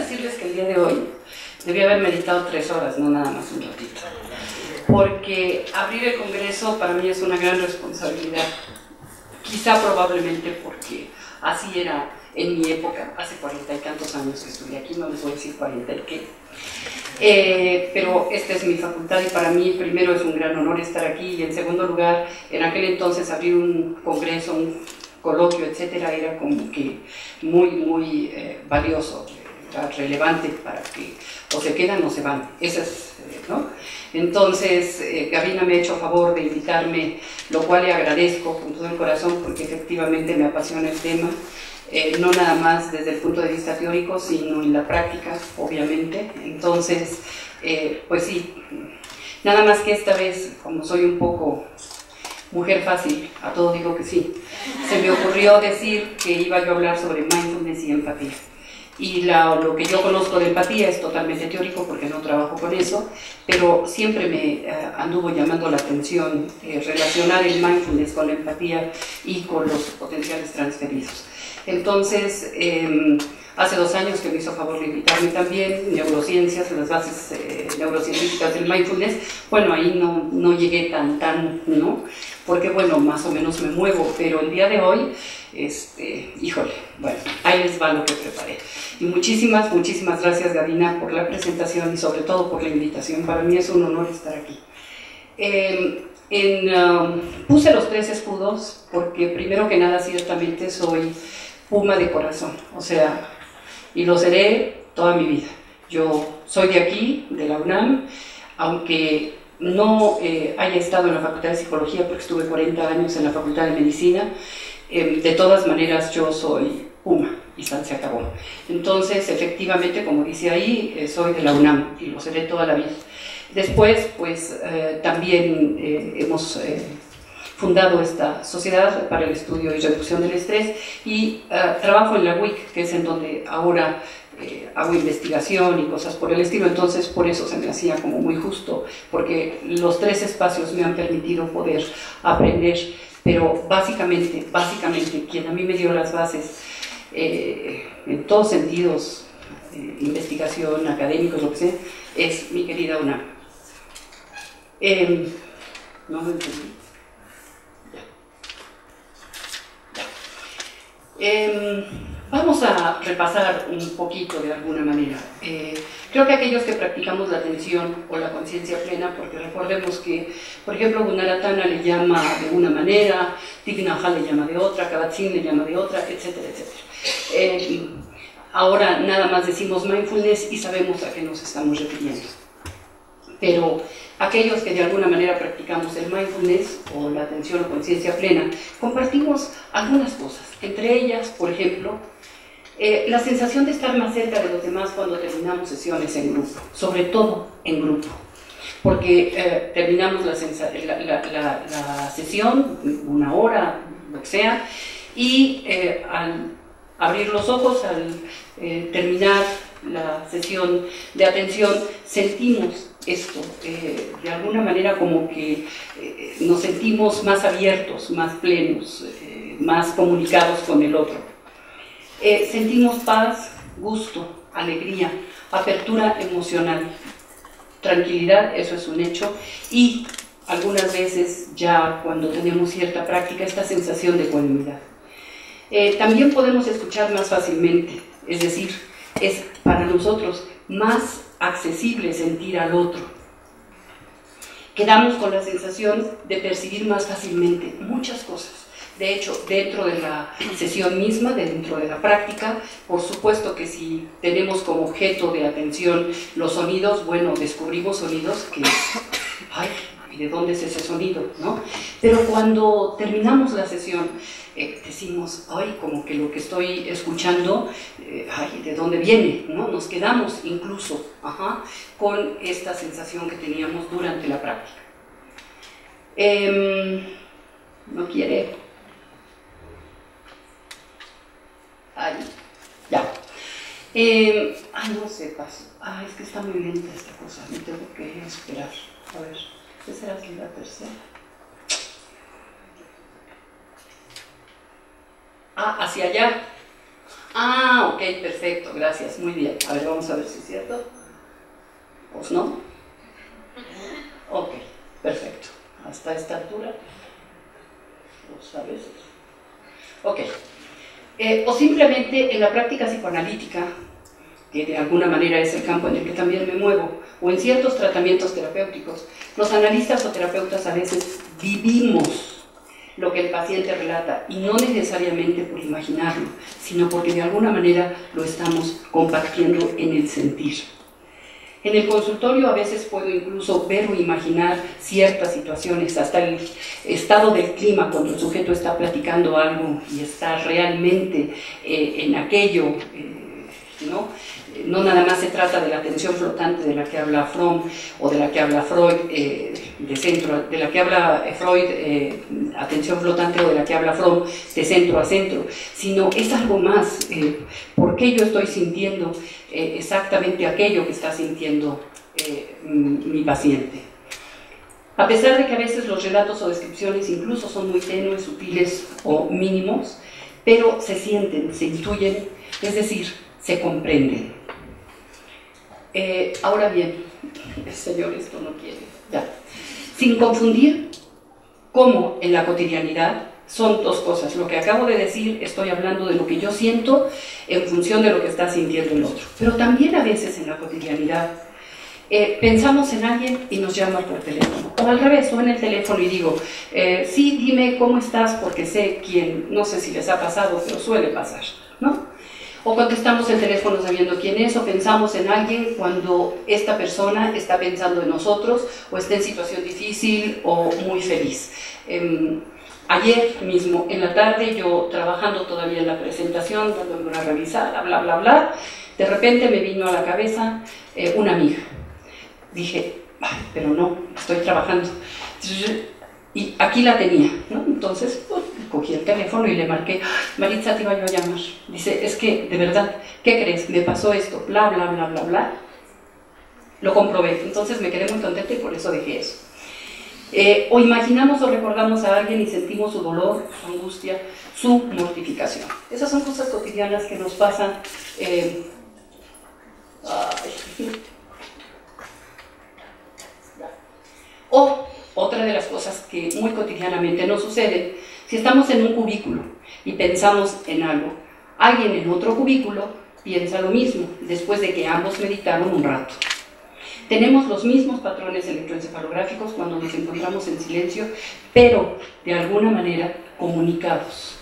decirles que el día de hoy debí haber meditado 3 horas, no nada más un ratito. Porque abrir el Congreso para mí es una gran responsabilidad. Quizá probablemente porque así era en mi época, hace 40 y tantos años que estuve aquí, no les voy a decir 40 y qué. Pero esta es mi facultad y para mí primero es un gran honor estar aquí y en segundo lugar, en aquel entonces abrir un congreso, un coloquio, etcétera, era como que muy valioso, era relevante para que o se quedan o se van, esa es, ¿no? Entonces, Gavina me ha hecho favor de invitarme, lo cual le agradezco con todo el corazón porque efectivamente me apasiona el tema. No nada más desde el punto de vista teórico, sino en la práctica, obviamente. Entonces, pues sí, nada más que esta vez, como soy un poco mujer fácil, a todo digo que sí, se me ocurrió decir que iba yo a hablar sobre mindfulness y empatía. Y lo que yo conozco de empatía es totalmente teórico porque no trabajo con eso, pero siempre me anduvo llamando la atención relacionar el mindfulness con la empatía y con los potenciales transferidos. Entonces, hace 2 años que me hizo favor de invitarme también, neurociencias, las bases neurocientíficas del mindfulness. Bueno, ahí no llegué tan, ¿no? Porque, bueno, más o menos me muevo, pero el día de hoy, híjole, bueno, ahí les va lo que preparé. Y muchísimas gracias, Gavina, por la presentación y sobre todo por la invitación. Para mí es un honor estar aquí. Puse los 3 escudos porque, primero que nada, ciertamente soy puma de corazón, o sea, y lo seré toda mi vida. Yo soy de aquí, de la UNAM, aunque no haya estado en la Facultad de Psicología porque estuve 40 años en la Facultad de Medicina, de todas maneras yo soy puma y se acabó. Entonces, efectivamente, como dice ahí, soy de la UNAM y lo seré toda la vida. Después, pues, también hemos fundado esta Sociedad para el Estudio y Reducción del Estrés y trabajo en la WIC, que es en donde ahora hago investigación y cosas por el estilo. Entonces por eso se me hacía como muy justo, porque los 3 espacios me han permitido poder aprender, pero básicamente quien a mí me dio las bases en todos sentidos, investigación, académicos, lo que sea, es mi querida UNAM. No lo entendí. Vamos a repasar un poquito de alguna manera. Creo que aquellos que practicamos la atención o la conciencia plena, porque recordemos que, por ejemplo, Gunaratana le llama de una manera, Thich Nhat Hanh le llama de otra, Kabat-Zinn le llama de otra, etcétera, etcétera. Ahora nada más decimos mindfulness y sabemos a qué nos estamos refiriendo. Pero aquellos que de alguna manera practicamos el mindfulness o la atención o conciencia plena, compartimos algunas cosas. Entre ellas, por ejemplo, la sensación de estar más cerca de los demás cuando terminamos sesiones en grupo, sobre todo en grupo. Porque terminamos la sesión, 1 hora, lo que sea, y al abrir los ojos, al terminar la sesión de atención, sentimos esto, de alguna manera como que nos sentimos más abiertos, más plenos, más comunicados con el otro. Sentimos paz, gusto, alegría, apertura emocional, tranquilidad, eso es un hecho, y algunas veces ya cuando tenemos cierta práctica, esta sensación de ecuanimidad. También podemos escuchar más fácilmente, es decir, es para nosotros más accesible sentir al otro. Quedamos con la sensación de percibir más fácilmente muchas cosas. De hecho, dentro de la sesión misma, dentro de la práctica, por supuesto que si tenemos como objeto de atención los sonidos, bueno, descubrimos sonidos que, ay, ¿y de dónde es ese sonido?, ¿no? Pero cuando terminamos la sesión, decimos, ay, como que lo que estoy escuchando, ay, ¿de dónde viene?, ¿no? Nos quedamos incluso con esta sensación que teníamos durante la práctica. No quiere. Ay, ya. No sé, paso. Es que está muy lenta esta cosa, me tengo que esperar. A ver, ¿qué será la tercera? Hacia allá. Ah, ok, perfecto, gracias, muy bien. A ver, vamos a ver si es cierto. Pues no. Ok, perfecto. Hasta esta altura. Pues a veces. Ok. O simplemente en la práctica psicoanalítica, que de alguna manera es el campo en el que también me muevo, o en ciertos tratamientos terapéuticos, los analistas o terapeutas a veces vivimos lo que el paciente relata, y no necesariamente por imaginarlo, sino porque de alguna manera lo estamos compartiendo en el sentir. En el consultorio a veces puedo incluso ver o imaginar ciertas situaciones, hasta el estado del clima cuando el sujeto está platicando algo y está realmente en aquello, ¿no? No nada más se trata de la atención flotante de la que habla Fromm o de la que habla Freud, de la que habla Freud, atención flotante, o de la que habla Fromm, de centro a centro, sino es algo más. ¿Por qué yo estoy sintiendo exactamente aquello que está sintiendo mi paciente? A pesar de que a veces los relatos o descripciones incluso son muy tenues, sutiles o mínimos, pero se sienten, se intuyen, es decir, se comprenden. Ahora bien, señor, esto no quiere, ya. Sin confundir cómo en la cotidianidad son dos cosas. Lo que acabo de decir, estoy hablando de lo que yo siento en función de lo que está sintiendo el otro. Pero también a veces en la cotidianidad pensamos en alguien y nos llama por teléfono. O al revés, o en el teléfono y digo, sí, dime cómo estás, porque sé quién, no sé si les ha pasado, pero suele pasar, ¿no? O contestamos el teléfono sabiendo quién es, o pensamos en alguien cuando esta persona está pensando en nosotros, o está en situación difícil o muy feliz. Ayer mismo, en la tarde, yo trabajando todavía en la presentación, dándome una revisada, bla, bla, bla, de repente me vino a la cabeza una amiga. Dije, ay, pero no, estoy trabajando. Y aquí la tenía, ¿no? Entonces, pues, cogí el teléfono y le marqué, Maritza, te iba yo a llamar. Dice, es que, de verdad, ¿qué crees? Me pasó esto, bla, bla, bla, bla, bla. Lo comprobé, entonces me quedé muy contenta y por eso dejé eso. O imaginamos o recordamos a alguien y sentimos su dolor, su angustia, su mortificación. Esas son cosas cotidianas que nos pasan. O otra de las cosas que muy cotidianamente nos sucede, si estamos en un cubículo y pensamos en algo, alguien en otro cubículo piensa lo mismo, después de que ambos meditaron un rato. Tenemos los mismos patrones electroencefalográficos cuando nos encontramos en silencio, pero de alguna manera comunicados,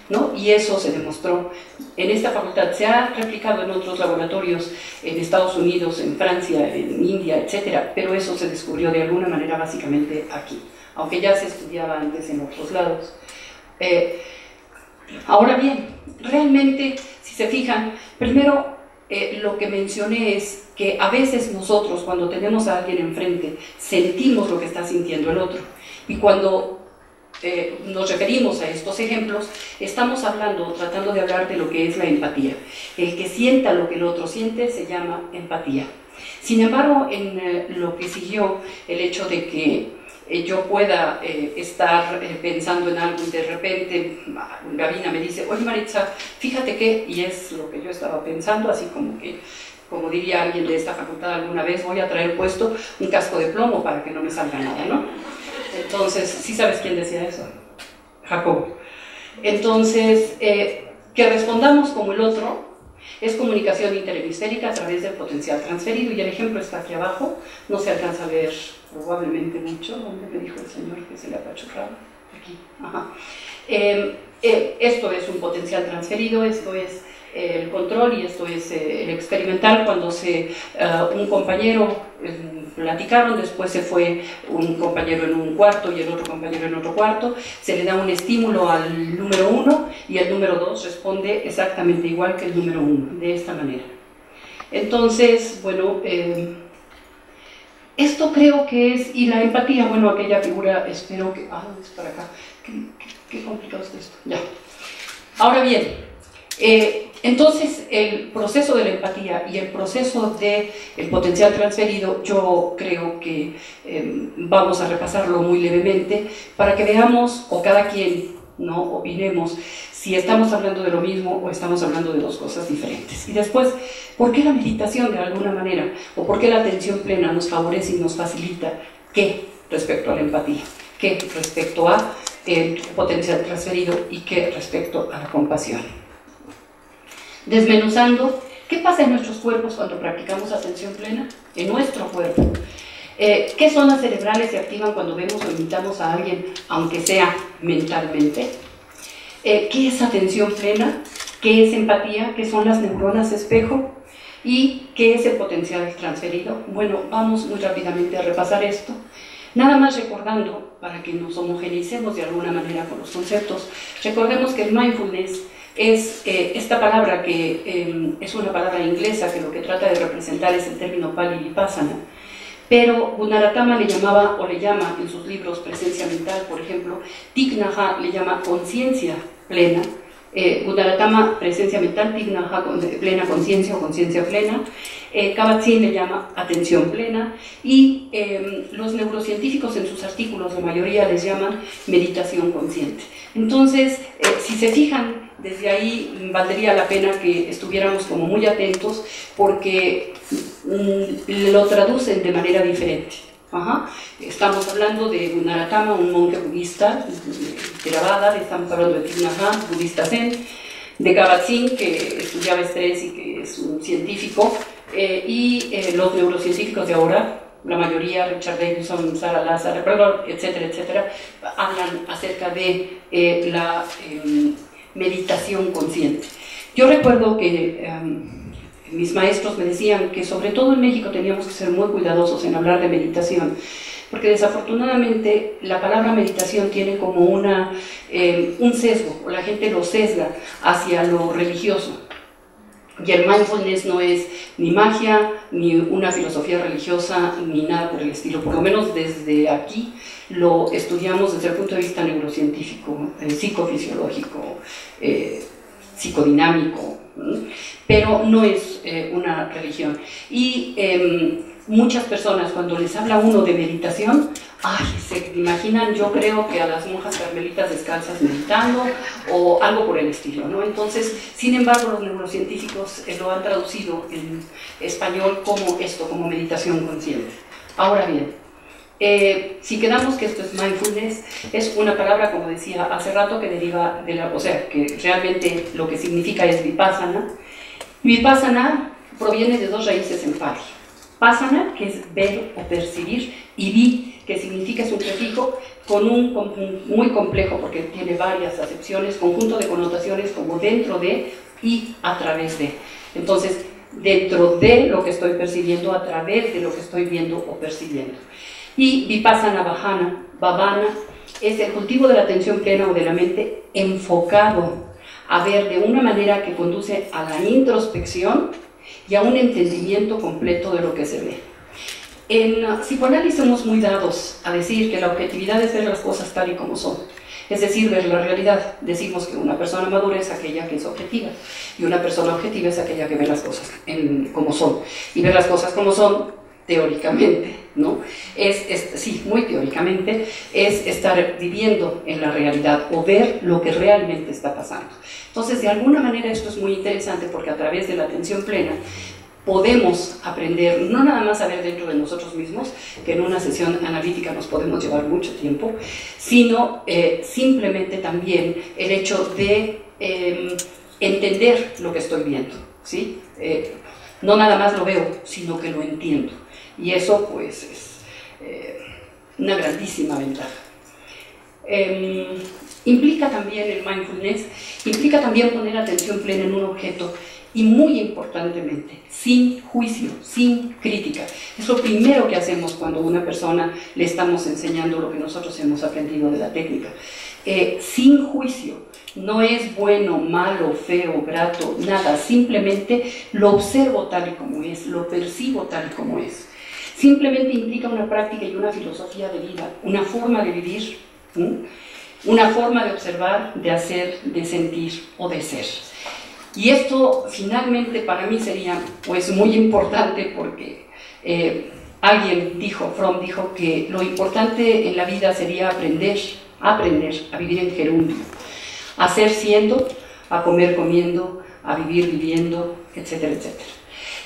¿no? Y eso se demostró en esta facultad. Se ha replicado en otros laboratorios, en Estados Unidos, en Francia, en India, etc. Pero eso se descubrió de alguna manera básicamente aquí, aunque ya se estudiaba antes en otros lados. Ahora bien, realmente, si se fijan, primero lo que mencioné es que a veces nosotros, cuando tenemos a alguien enfrente, sentimos lo que está sintiendo el otro. Y cuando nos referimos a estos ejemplos, estamos hablando, tratando de hablar de lo que es la empatía. El que sienta lo que el otro siente se llama empatía. Sin embargo, en lo que siguió, el hecho de que yo pueda estar pensando en algo y de repente Gabina me dice, oye Maritza, fíjate que, y es lo que yo estaba pensando, así como que, como diría alguien de esta facultad alguna vez, voy a traer puesto un casco de plomo para que no me salga nada, ¿no? Entonces, ¿sí sabes quién decía eso? Jacobo. Entonces, que respondamos como el otro es comunicación interhemisférica a través del potencial transferido, y el ejemplo está aquí abajo, no se alcanza a ver probablemente mucho. ¿Dónde me dijo el señor que se le apachurraba? Aquí, ajá. Esto es un potencial transferido, esto es el control y esto es el experimental. Cuando un compañero platicaron, después se fue un compañero en un cuarto y el otro compañero en otro cuarto, se le da un estímulo al número 1 y el número 2 responde exactamente igual que el número 1, de esta manera. Entonces, bueno, esto creo que es, y la empatía, bueno, aquella figura, espero que, es para acá, qué complicado es esto, ya. Ahora bien, entonces el proceso de la empatía y el proceso del potencial transferido, yo creo que vamos a repasarlo muy levemente para que veamos, o cada quien ¿no? Opinemos si estamos hablando de lo mismo o estamos hablando de dos cosas diferentes. Y después, ¿por qué la meditación de alguna manera, o por qué la atención plena nos favorece y nos facilita qué respecto a la empatía, qué respecto a el potencial transferido y qué respecto a la compasión? Desmenuzando, ¿qué pasa en nuestros cuerpos cuando practicamos atención plena? En nuestro cuerpo. ¿Qué zonas cerebrales se activan cuando vemos o imitamos a alguien, aunque sea mentalmente? ¿Qué es atención plena? ¿Qué es empatía? ¿Qué son las neuronas espejo? ¿Y qué es el potencial transferido? Bueno, vamos muy rápidamente a repasar esto. Nada más recordando, para que nos homogeneicemos de alguna manera con los conceptos, recordemos que el mindfulness es esta palabra que es una palabra inglesa que lo que trata de representar es el término Pali Vipassana. Pero Gunaratama le llamaba, o le llama en sus libros presencia mental, por ejemplo, Thich Nhat Hanh le llama conciencia plena, Gunaratama presencia mental, Thich Nhat Hanh plena conciencia o conciencia plena, Kabat-Zinn le llama atención plena, y los neurocientíficos en sus artículos, la mayoría les llaman meditación consciente. Entonces, si se fijan, desde ahí valdría la pena que estuviéramos como muy atentos porque lo traducen de manera diferente. Estamos hablando de Gunaratama, un monje budista, de Theravada, estamos hablando de Thich Nhat Hanh, budista zen, de Kabat-Zinn, que estudiaba estrés y que es un científico, y los neurocientíficos de ahora, la mayoría, Richard Davidson, Sarah Lazar, etcétera, etcétera, hablan acerca de la meditación consciente. Yo recuerdo que mis maestros me decían que sobre todo en México teníamos que ser muy cuidadosos en hablar de meditación, porque desafortunadamente la palabra meditación tiene como un sesgo, o la gente lo sesga hacia lo religioso. Y el mindfulness no es ni magia, ni una filosofía religiosa, ni nada por el estilo. Por lo menos desde aquí lo estudiamos desde el punto de vista neurocientífico, psicofisiológico, psicodinámico, pero no es una religión. Y muchas personas, cuando les habla uno de meditación, se imaginan, yo creo que a las monjas carmelitas descalzas meditando o algo por el estilo, ¿no? Entonces, sin embargo, los neurocientíficos lo han traducido en español como esto, como meditación consciente. Ahora bien, si quedamos que esto es mindfulness, es una palabra, como decía hace rato, que deriva de la, o sea, que realmente lo que significa es vipassana. Vipassana proviene de dos raíces en Pali. Pasana, que es ver o percibir, y vi, que significa, es un prefijo con muy complejo porque tiene varias acepciones, conjunto de connotaciones como dentro de y a través de. Entonces, dentro de lo que estoy percibiendo, a través de lo que estoy viendo o percibiendo. Y Vipassana Bhavana es el cultivo de la atención plena o de la mente enfocado a ver de una manera que conduce a la introspección y a un entendimiento completo de lo que se ve. En psicoanálisis somos muy dados a decir que la objetividad es ver las cosas tal y como son, es decir, ver la realidad. Decimos que una persona madura es aquella que es objetiva y una persona objetiva es aquella que ve las cosas como son. Y ver las cosas como son, teóricamente, ¿no? Sí, muy teóricamente, es estar viviendo en la realidad o ver lo que realmente está pasando. Entonces, de alguna manera esto es muy interesante porque a través de la atención plena podemos aprender, no nada más a ver dentro de nosotros mismos, que en una sesión analítica nos podemos llevar mucho tiempo, sino simplemente también el hecho de entender lo que estoy viendo, ¿sí? No nada más lo veo, sino que lo entiendo. Y eso, pues, es una grandísima ventaja. Implica también el mindfulness, implica también poner atención plena en un objeto y muy importantemente, sin juicio, sin crítica. Es lo primero que hacemos cuando a una persona le estamos enseñando lo que nosotros hemos aprendido de la técnica. Sin juicio, no es bueno, malo, feo, grato, nada, simplemente lo observo tal y como es, lo percibo tal y como es. Simplemente implica una práctica y una filosofía de vida, una forma de vivir, una forma de observar, de hacer, de sentir o de ser. Y esto finalmente para mí sería pues muy importante porque alguien dijo, Fromm dijo que lo importante en la vida sería aprender a vivir en gerundio. a ser siendo, a comer comiendo, a vivir viviendo, etcétera, etcétera.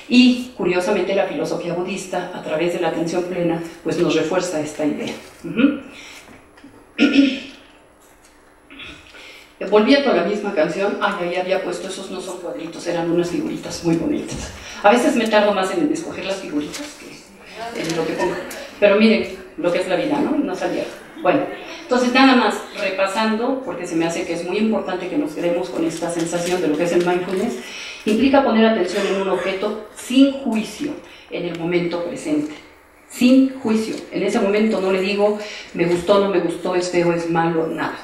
Y curiosamente la filosofía budista, a través de la atención plena, pues nos refuerza esta idea. Volviendo a la misma canción, ahí había puesto, esos no son cuadritos, eran unas figuritas muy bonitas. A veces me tardo más en escoger las figuritas que en lo que pongo. Pero miren lo que es la vida, ¿no? No salía. Bueno, entonces nada más repasando, porque se me hace que es muy importante que nos quedemos con esta sensación de lo que es el mindfulness, implica poner atención en un objeto sin juicio en el momento presente. Sin juicio. En ese momento no le digo, me gustó, no me gustó, es feo, es malo, nada.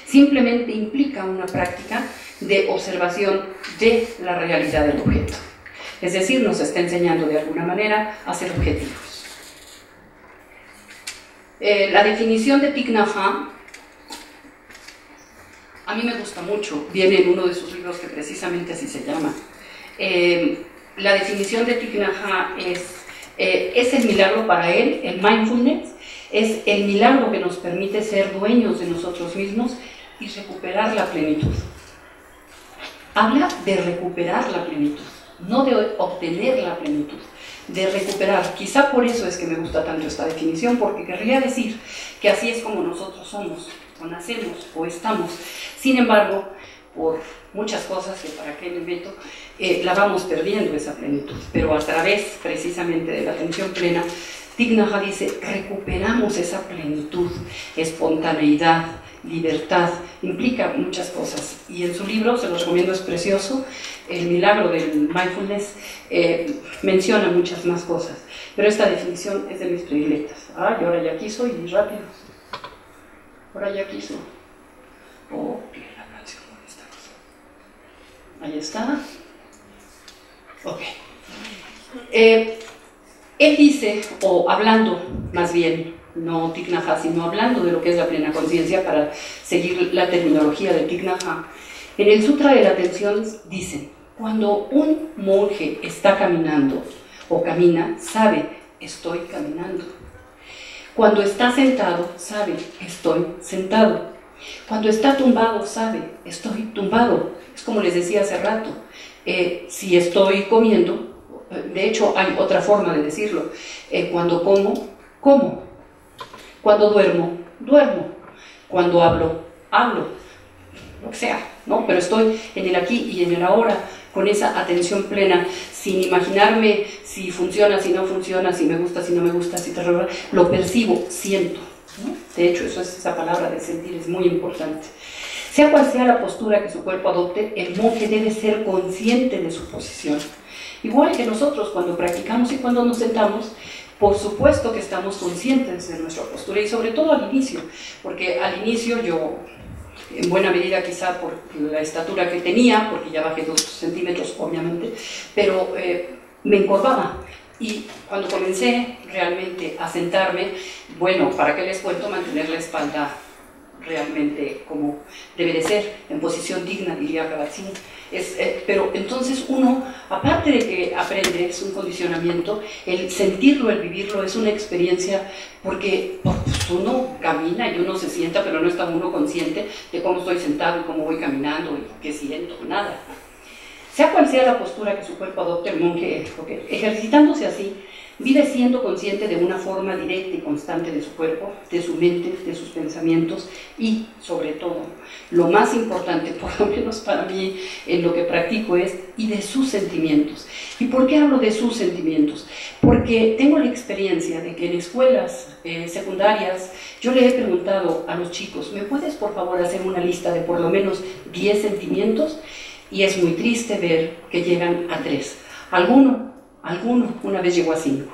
Simplemente implica una práctica de observación de la realidad del objeto. Es decir, nos está enseñando de alguna manera a ser objetivos. La definición de Thich Nhat Hanh a mí me gusta mucho, viene en uno de sus libros que precisamente así se llama. La definición de Thich Nhat Hanh es el milagro para él, el mindfulness, es el milagro que nos permite ser dueños de nosotros mismos y recuperar la plenitud. Habla de recuperar la plenitud, no de obtener la plenitud, de recuperar. Quizá por eso es que me gusta tanto esta definición, porque querría decir que así es como nosotros somos, o nacemos, o estamos. Sin embargo, por muchas cosas que para qué me meto, la vamos perdiendo esa plenitud. Pero a través precisamente de la atención plena, Thich Nhat Hanh dice, recuperamos esa plenitud, espontaneidad, libertad, implica muchas cosas. Y en su libro, se los recomiendo, es precioso, El milagro del mindfulness, menciona muchas más cosas. Pero esta definición es de mis predilectas. Y ahora ya quiso, y rápido. Ahora ya quiso. La canción, ¿dónde está? Ahí está. Ok. Él dice, o hablando más bien, no Thich Nhat Hanh, sino hablando de lo que es la plena conciencia, para seguir la terminología de Thich Nhat Hanh, en el Sutra de la Atención dicen, cuando un monje está caminando o camina, sabe, estoy caminando. Cuando está sentado, sabe, estoy sentado. Cuando está tumbado, sabe, estoy tumbado. Es como les decía hace rato, si estoy comiendo, de hecho hay otra forma de decirlo, cuando como, como. Cuando duermo, duermo. Cuando hablo, hablo. Lo que sea, ¿no? Pero estoy en el aquí y en el ahora, con esa atención plena, sin imaginarme si funciona, si no funciona, si me gusta, si no me gusta, si lo percibo, siento, ¿no? De hecho, esa palabra de sentir es muy importante. Sea cual sea la postura que su cuerpo adopte, el monje debe ser consciente de su posición. Igual que nosotros cuando practicamos y cuando nos sentamos, por supuesto que estamos conscientes de nuestra postura, y sobre todo al inicio, porque al inicio yo, en buena medida quizá por la estatura que tenía, porque ya bajé 2 centímetros obviamente, pero me encorvaba. Y cuando comencé realmente a sentarme, bueno, ¿para qué les cuento? Mantener la espalda realmente como debe de ser, en posición digna, diría Kabat-Zinn. Pero entonces uno, aparte de que aprende, es un condicionamiento, el sentirlo, el vivirlo, es una experiencia, porque pues, uno camina y uno se sienta, pero no está uno consciente de cómo estoy sentado y cómo voy caminando y qué siento, nada. Sea cual sea la postura que su cuerpo adopte, el monje, ejercitándose así, vive siendo consciente de una forma directa y constante de su cuerpo, de su mente, de sus pensamientos y, sobre todo, lo más importante, por lo menos para mí, en lo que practico es, y de sus sentimientos. ¿Y por qué hablo de sus sentimientos? Porque tengo la experiencia de que en escuelas secundarias yo le he preguntado a los chicos, ¿me puedes por favor hacer una lista de por lo menos 10 sentimientos? Y es muy triste ver que llegan a 3. Alguno una vez llegó a 5,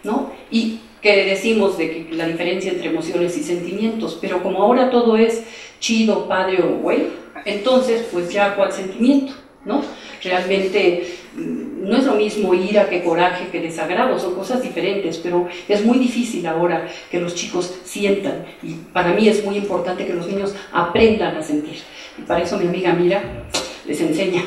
¿no? Y que decimos de que la diferencia entre emociones y sentimientos, pero como ahora todo es chido, padre o güey, entonces pues ya cuál sentimiento, ¿no? Realmente no es lo mismo ira que coraje que desagrado, son cosas diferentes, pero es muy difícil ahora que los chicos sientan, y para mí es muy importante que los niños aprendan a sentir, y para eso mi amiga Mira les enseña.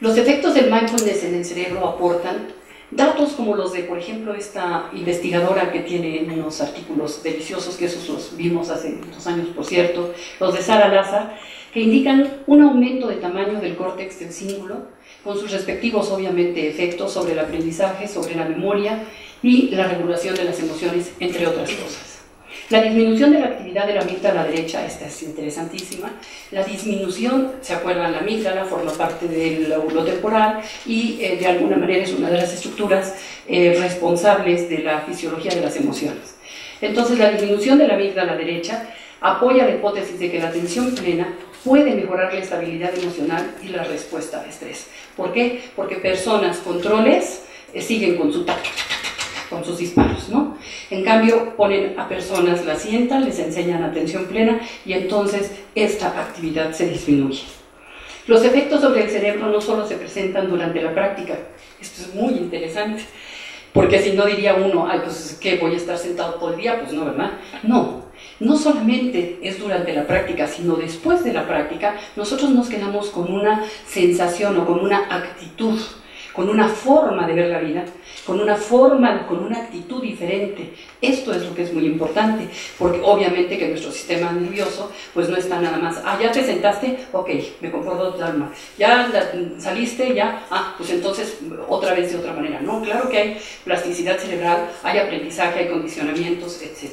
Los efectos del mindfulness en el cerebro aportan Datos como los de, por ejemplo, esta investigadora que tiene unos artículos deliciosos, que esos los vimos hace 2 años, por cierto, los de Sara Lazar, que indican un aumento de tamaño del córtex del cíngulo, con sus respectivos, obviamente, efectos sobre el aprendizaje, sobre la memoria y la regulación de las emociones, entre otras cosas. La disminución de la actividad de la amígdala derecha, esta es interesantísima. La disminución, ¿se acuerdan? La amígdala forma parte del lóbulo temporal y de alguna manera es una de las estructuras responsables de la fisiología de las emociones. Entonces, la disminución de la amígdala derecha apoya la hipótesis de que la atención plena puede mejorar la estabilidad emocional y la respuesta al estrés. ¿Por qué? Porque personas con troles siguen con su tacto, con sus disparos, ¿no? En cambio, ponen a personas, las sientan, les enseñan atención plena y entonces esta actividad se disminuye. Los efectos sobre el cerebro no solo se presentan durante la práctica, esto es muy interesante, porque si no diría uno, ay, pues, ¿qué? ¿Voy a estar sentado todo el día? Pues no, ¿verdad? No solamente es durante la práctica, sino después de la práctica, nosotros nos quedamos con una sensación o con una actitud, con una forma de ver la vida, con una forma, con una actitud diferente. Esto es lo que es muy importante, porque obviamente que nuestro sistema nervioso pues no está nada más, ya te sentaste, ok, me comporto de tal forma, ya saliste, ya, pues entonces otra vez de otra manera. No, claro que hay plasticidad cerebral, hay aprendizaje, hay condicionamientos, etc.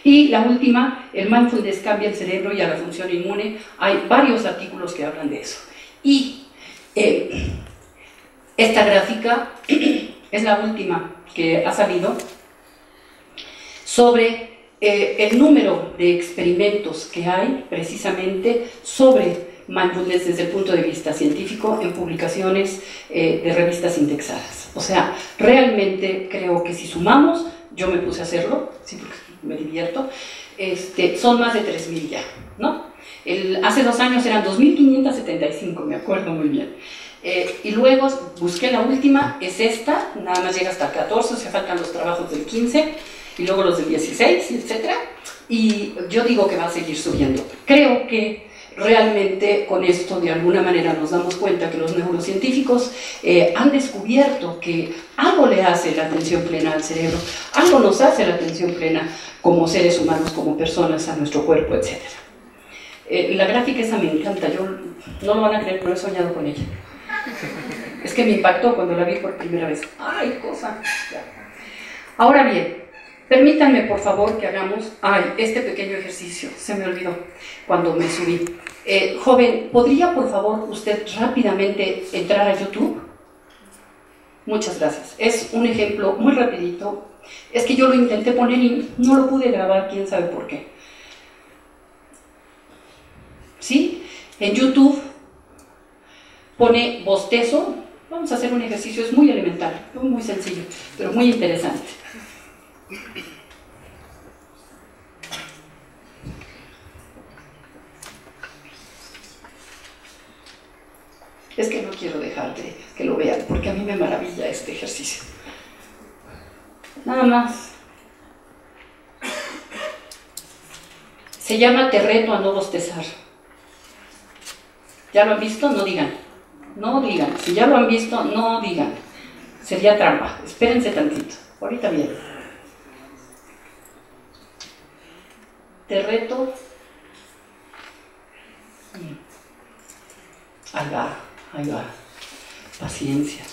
Y la última, el mindfulness cambia el cerebro y a la función inmune. Hay varios artículos que hablan de eso. Y esta gráfica es la última que ha salido sobre el número de experimentos que hay precisamente sobre mindfulness desde el punto de vista científico en publicaciones de revistas indexadas. O sea, realmente creo que si sumamos, yo me puse a hacerlo, sí, porque me divierto, son más de 3.000 ya, ¿no? Hace 2 años eran 2.575, me acuerdo muy bien. Y luego busqué la última, es esta, nada más llega hasta el 14, o sea, faltan los trabajos del 15, y luego los del 16, etc. Y yo digo que va a seguir subiendo. Creo que realmente con esto de alguna manera nos damos cuenta que los neurocientíficos han descubierto que algo le hace la atención plena al cerebro, algo nos hace la atención plena como seres humanos, como personas, a nuestro cuerpo, etc. La gráfica esa me encanta, yo no lo van a creer, pero he soñado con ella. Es que me impactó cuando la vi por primera vez. ¡Ay, cosa! Ya. Ahora bien, permítanme por favor que hagamos este pequeño ejercicio, se me olvidó cuando me subí. Joven, ¿podría por favor usted rápidamente entrar a YouTube? Muchas gracias. Es un ejemplo muy rapidito. Es que yo lo intenté poner y no lo pude grabar, quién sabe por qué. ¿Sí? En YouTube pone bostezo. Vamos a hacer un ejercicio, es muy elemental, muy sencillo, pero muy interesante. Es que no quiero dejar de que lo vean, porque a mí me maravilla este ejercicio. Nada más. Se llama Te reto a no bostezar. ¿Ya lo han visto? No digan. No digan. Si ya lo han visto, no digan. Sería trampa. Espérense tantito. Ahorita viene. Te reto. Ahí va. Paciencia.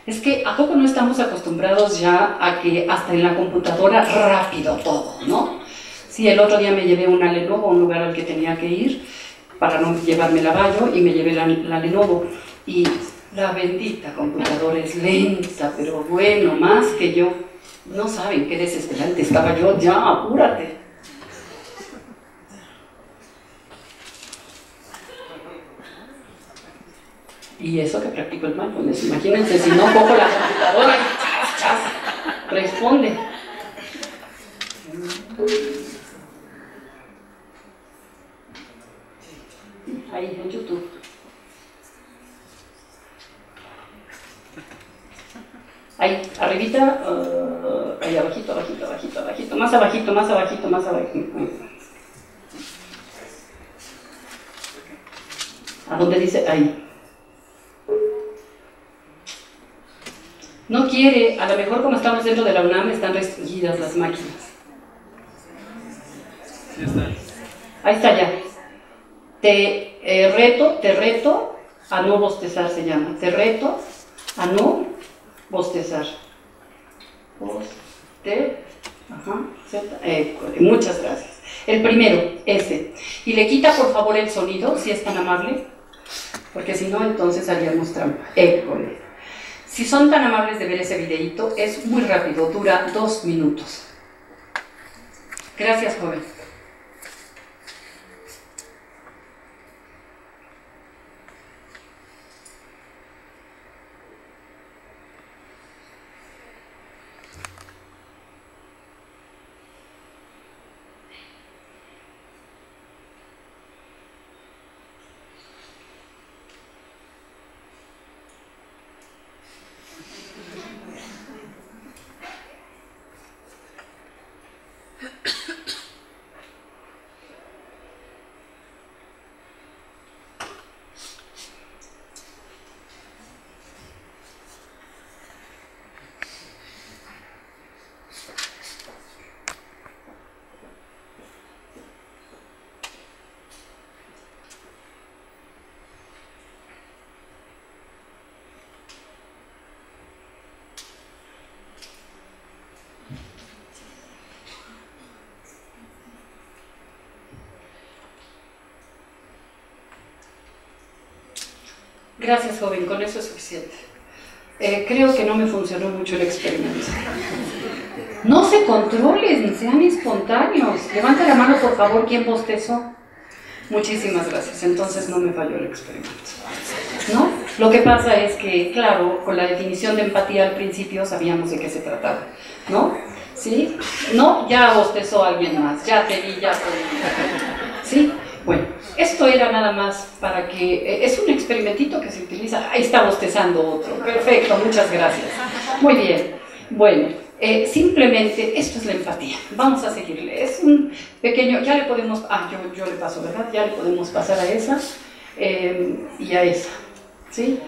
Es que, ¿a poco no estamos acostumbrados ya a que hasta en la computadora rápido todo, no? Sí, el otro día me llevé una Lenovo a un lugar al que tenía que ir para no llevarme la Vaio y me llevé la Lenovo y la bendita computadora es lenta, pero bueno, más que yo. No saben qué desesperante estaba yo, ya, apúrate. Y eso que practico el mindfulness, imagínense si no cojo la computadora y chas, responde. Ahí en YouTube. Ahí, arribita, ahí abajito, más abajito. donde dice ahí. No quiere, a lo mejor como estamos dentro de la UNAM están restringidas las máquinas. Ya está. Ahí está ya. Te reto a no bostezar se llama. Te reto a no bostezar. Muchas gracias. El primero, ese. Y le quita por favor el sonido, si es tan amable, porque si no entonces haríamos trampa. Si son tan amables de ver ese videíto, es muy rápido, dura 2 minutos. Gracias, joven. Gracias, joven, con eso es suficiente. Creo que no me funcionó mucho el experimento. No se controlen, sean espontáneos. Levanta la mano, por favor, ¿quién bostezó? Muchísimas gracias, entonces no me falló el experimento, ¿no? Lo que pasa es que, claro, con la definición de empatía al principio sabíamos de qué se trataba, ¿no? ¿Sí? No, ya bostezó alguien más, ya te vi, ya te vi. ¿Sí? Bueno, esto era nada más para que... es un experimentito que se utiliza... Ahí está bostezando otro. Perfecto, muchas gracias. Muy bien. Bueno, simplemente esto es la empatía. Vamos a seguirle. Es un pequeño... Ya le podemos... yo le paso, ¿verdad? Ya le podemos pasar a esa y a esa. ¿Sí?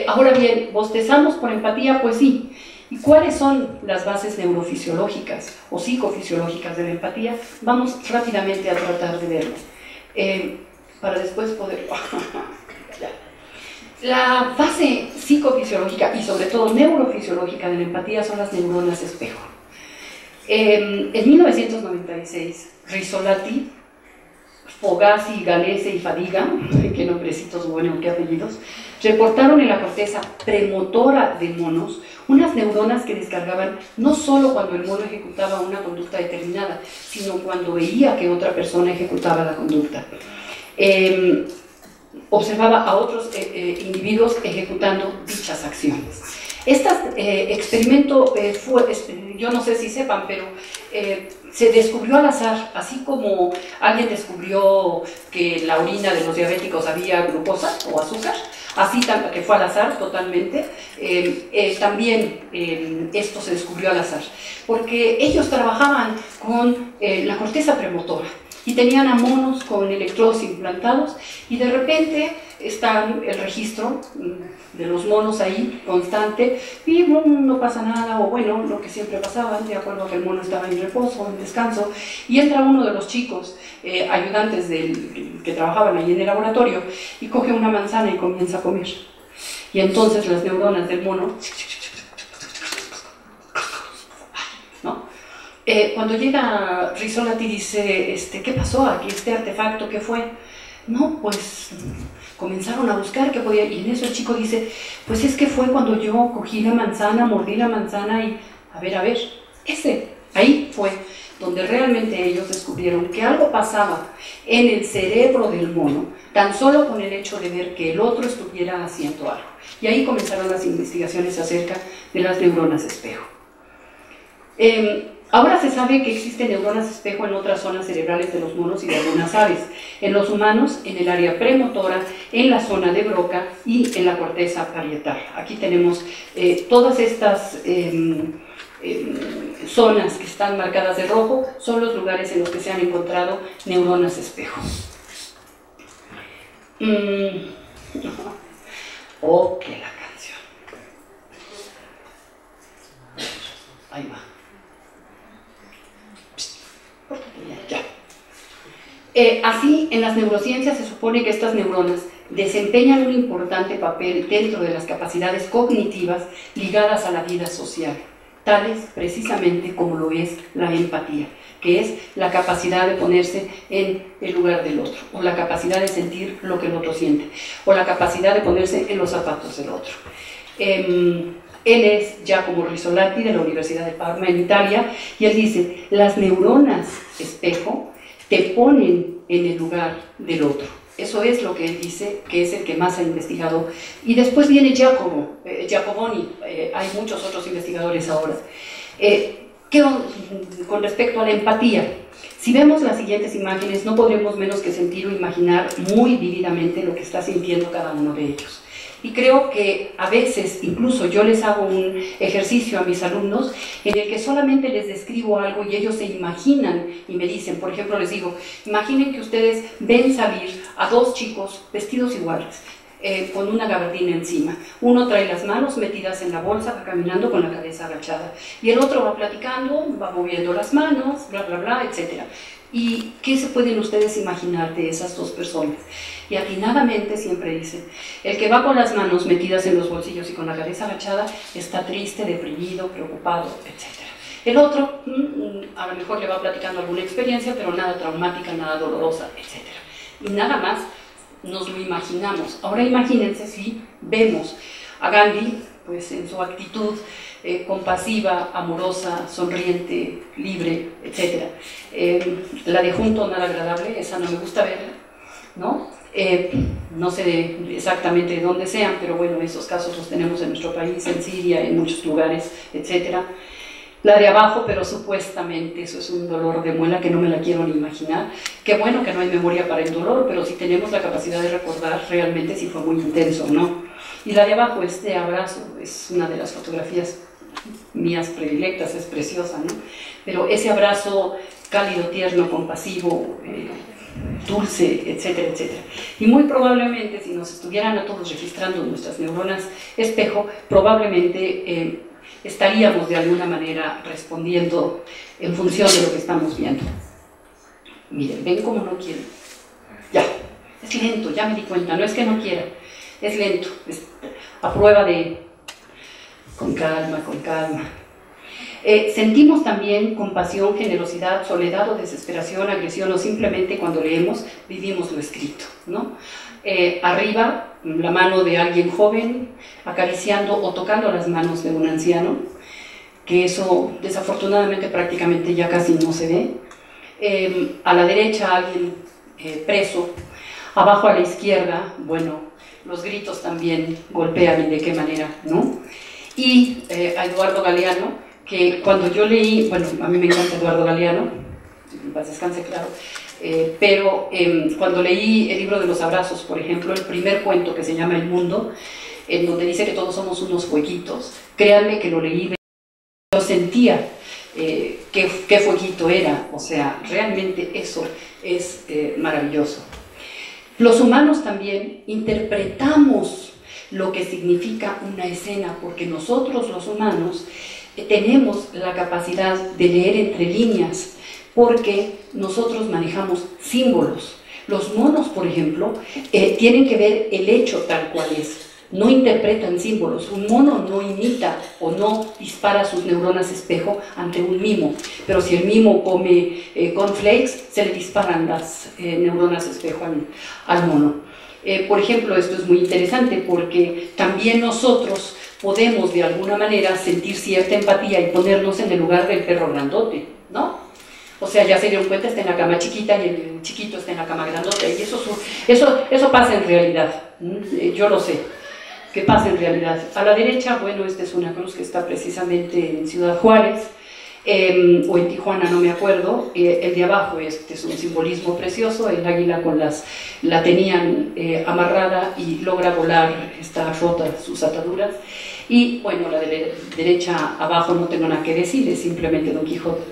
Ahora bien, ¿bostezamos por empatía? Pues sí. ¿Y cuáles son las bases neurofisiológicas o psicofisiológicas de la empatía? Vamos rápidamente a tratar de verlo. Para después poder... La base psicofisiológica y sobre todo neurofisiológica de la empatía son las neuronas espejo. En 1996, Rizzolatti, Fogazzi, Galese y Fadiga, qué nombrecitos buenos, qué apellidos, reportaron en la corteza premotora de monos unas neuronas que descargaban no solo cuando el mono ejecutaba una conducta determinada, sino cuando veía que otra persona ejecutaba la conducta. Observaba a otros individuos ejecutando dichas acciones. Este experimento yo no sé si sepan, pero se descubrió al azar, así como alguien descubrió que la orina de los diabéticos había glucosa o azúcar, así que fue al azar totalmente. También esto se descubrió al azar, porque ellos trabajaban con la corteza premotora y tenían a monos con electrodos implantados y de repente está el registro de los monos ahí, constante, y no pasa nada, o bueno, lo que siempre pasaba, de acuerdo a que el mono estaba en reposo, en descanso, y entra uno de los chicos, ayudantes que trabajaban ahí en el laboratorio, y coge una manzana y comienza a comer. Y entonces las neuronas del mono, ¿no? Cuando llega Rizzolatti dice, ¿qué pasó aquí? ¿Este artefacto qué fue? No, pues comenzaron a buscar qué podía, y en eso el chico dice, pues es que fue cuando yo cogí la manzana, mordí la manzana y, a ver, ahí fue donde realmente ellos descubrieron que algo pasaba en el cerebro del mono, tan solo con el hecho de ver que el otro estuviera haciendo algo. Y ahí comenzaron las investigaciones acerca de las neuronas espejo. Ahora se sabe que existen neuronas espejo en otras zonas cerebrales de los monos y de algunas aves. En los humanos, en el área premotora, en la zona de Broca y en la corteza parietal. Aquí tenemos todas estas zonas que están marcadas de rojo, son los lugares en los que se han encontrado neuronas espejo. Oh, que la canción. Ahí va. Ya. Así, en las neurociencias se supone que estas neuronas desempeñan un importante papel dentro de las capacidades cognitivas ligadas a la vida social, tales precisamente como lo es la empatía, que es la capacidad de ponerse en el lugar del otro, o la capacidad de sentir lo que el otro siente, o la capacidad de ponerse en los zapatos del otro. Él es Giacomo Rizzolatti de la Universidad de Parma en Italia, y él dice, las neuronas espejo te ponen en el lugar del otro. Eso es lo que él dice, que es el que más ha investigado. Y después viene Giacoboni, hay muchos otros investigadores ahora. Con respecto a la empatía, si vemos las siguientes imágenes, no podremos menos que sentir o imaginar muy vívidamente lo que está sintiendo cada uno de ellos. Y creo que a veces, incluso yo les hago un ejercicio a mis alumnos en el que solamente les describo algo y ellos se imaginan y me dicen, por ejemplo, les digo, imaginen que ustedes ven salir a dos chicos vestidos iguales, con una gabardina encima. Uno trae las manos metidas en la bolsa, va caminando con la cabeza agachada, y el otro va platicando, va moviendo las manos, bla, bla, bla, etc. ¿Y qué se pueden ustedes imaginar de esas dos personas? Y atinadamente siempre dicen, el que va con las manos metidas en los bolsillos y con la cabeza agachada está triste, deprimido, preocupado, etc. El otro, a lo mejor le va platicando alguna experiencia, pero nada traumática, nada dolorosa, etc. Y nada más nos lo imaginamos. Ahora imagínense si vemos a Gandhi, pues en su actitud compasiva, amorosa, sonriente, libre, etc. La de junto, nada agradable, esa no me gusta verla, ¿no? No sé exactamente de dónde sean, pero bueno, esos casos los tenemos en nuestro país, en Siria, en muchos lugares, etc. La de abajo, pero supuestamente eso es un dolor de muela que no me la quiero ni imaginar. Qué bueno que no hay memoria para el dolor, pero sí tenemos la capacidad de recordar realmente si fue muy intenso o no. Y la de abajo, este abrazo, es una de las fotografías mías predilectas, es preciosa, ¿no? Pero ese abrazo cálido, tierno, compasivo, dulce, etcétera, etcétera. Y muy probablemente, si nos estuvieran a todos registrando nuestras neuronas espejo, probablemente estaríamos de alguna manera respondiendo en función de lo que estamos viendo. Miren, ven cómo no quiero. Ya, es lento, ya me di cuenta, no es que no quiera, es lento, es a prueba de con calma, con calma. Sentimos también compasión, generosidad, soledad o desesperación, agresión o simplemente cuando leemos vivimos lo escrito, ¿no? Arriba, la mano de alguien joven acariciando o tocando las manos de un anciano, que eso desafortunadamente prácticamente ya casi no se ve. A la derecha alguien preso, abajo a la izquierda, bueno, los gritos también golpean y de qué manera, ¿no? Y a Eduardo Galeano, que cuando yo leí, bueno, a mí me encanta Eduardo Galeano, paz descanse, claro, pero cuando leí el libro de los abrazos, por ejemplo, el primer cuento que se llama El Mundo, en donde dice que todos somos unos fueguitos, créanme que lo leí, yo sentía qué fueguito era, o sea, realmente eso es maravilloso. Los humanos también interpretamos lo que significa una escena, porque nosotros los humanos tenemos la capacidad de leer entre líneas, porque nosotros manejamos símbolos. Los monos, por ejemplo, tienen que ver el hecho tal cual es, no interpretan símbolos. Un mono no imita o no dispara sus neuronas espejo ante un mimo, pero si el mimo come cornflakes, se le disparan las neuronas espejo al mono. Por ejemplo, esto es muy interesante porque también nosotros podemos de alguna manera sentir cierta empatía y ponernos en el lugar del perro grandote, ¿no? O sea, ya se dieron cuenta, está en la cama chiquita y el chiquito está en la cama grandota, y eso pasa en realidad, yo lo sé, que pasa en realidad. A la derecha, bueno, esta es una cruz que está precisamente en Ciudad Juárez, o en Tijuana, no me acuerdo. El de abajo, este es un simbolismo precioso, el águila la tenían amarrada y logra volar, está rota sus ataduras. Y bueno, la de la derecha abajo no tengo nada que decir, es simplemente Don Quijote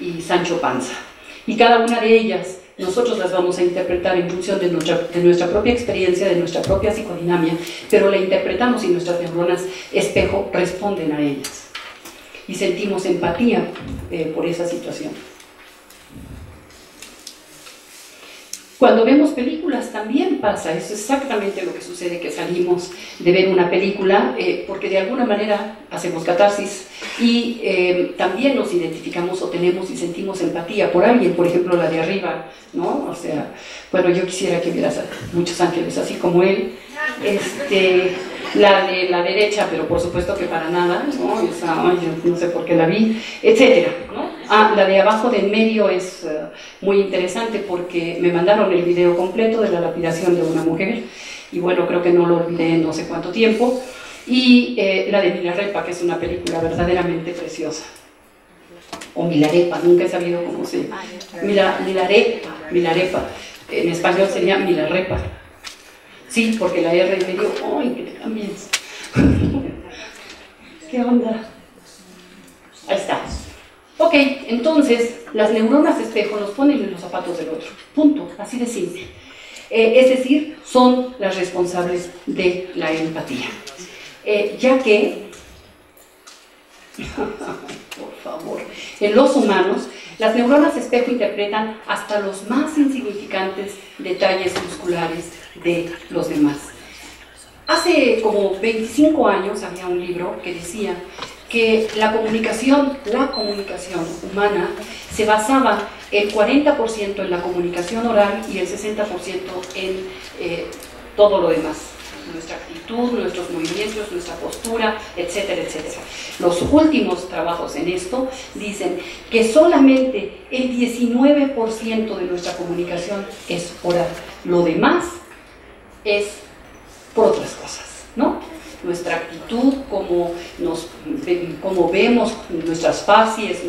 y Sancho Panza. Y cada una de ellas nosotros las vamos a interpretar en función de nuestra propia experiencia, de nuestra propia psicodinamia, pero la interpretamos y nuestras neuronas espejo responden a ellas. Y sentimos empatía por esa situación. Cuando vemos películas también pasa, eso es exactamente lo que sucede, que salimos de ver una película porque de alguna manera hacemos catarsis y también nos identificamos o tenemos y sentimos empatía por alguien, por ejemplo la de arriba, ¿no? O sea, bueno, yo quisiera que vieras a muchos ángeles así como él, la de la derecha, pero por supuesto que para nada, ¿no? Esa, ay, yo no sé por qué la vi, etcétera, ¿no? Ah, la de abajo de en medio es muy interesante porque me mandaron el video completo de la lapidación de una mujer y bueno, creo que no lo olvidé en no sé cuánto tiempo, y la de Milarepa, que es una película verdaderamente preciosa, o Milarepa, nunca he sabido cómo se llama. Milarepa, en español sería Milarepa. Sí, porque la R en medio, ¡ay, que te cambies! ¿Qué onda? Ahí está. Ok, entonces, las neuronas espejo nos ponen en los zapatos del otro. Punto, así de simple. Es decir, son las responsables de la empatía. Ya que, por favor, en los humanos, las neuronas espejo interpretan hasta los más insignificantes detalles musculares de los demás. Hace como 25 años había un libro que decía que la comunicación humana se basaba el 40% en la comunicación oral y el 60% en todo lo demás. Nuestra actitud, nuestros movimientos, nuestra postura, etcétera, etcétera. Los últimos trabajos en esto dicen que solamente el 19% de nuestra comunicación es oral. Lo demás es por otras cosas, ¿no? Nuestra actitud, cómo vemos nuestras facies,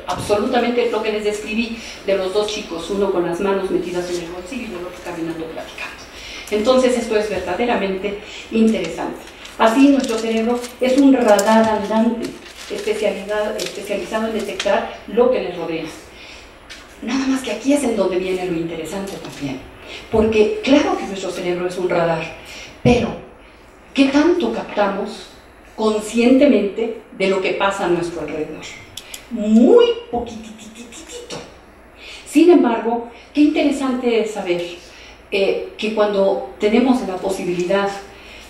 absolutamente lo que les describí de los dos chicos, uno con las manos metidas en el bolsillo y el otro caminando platicando. Entonces esto es verdaderamente interesante. Así nuestro cerebro es un radar andante especializado en detectar lo que les rodea. Nada más que aquí es en donde viene lo interesante también, porque claro que nuestro cerebro es un radar, pero ¿qué tanto captamos conscientemente de lo que pasa a nuestro alrededor? Muy poquitititito. Sin embargo, qué interesante es saber que cuando tenemos la posibilidad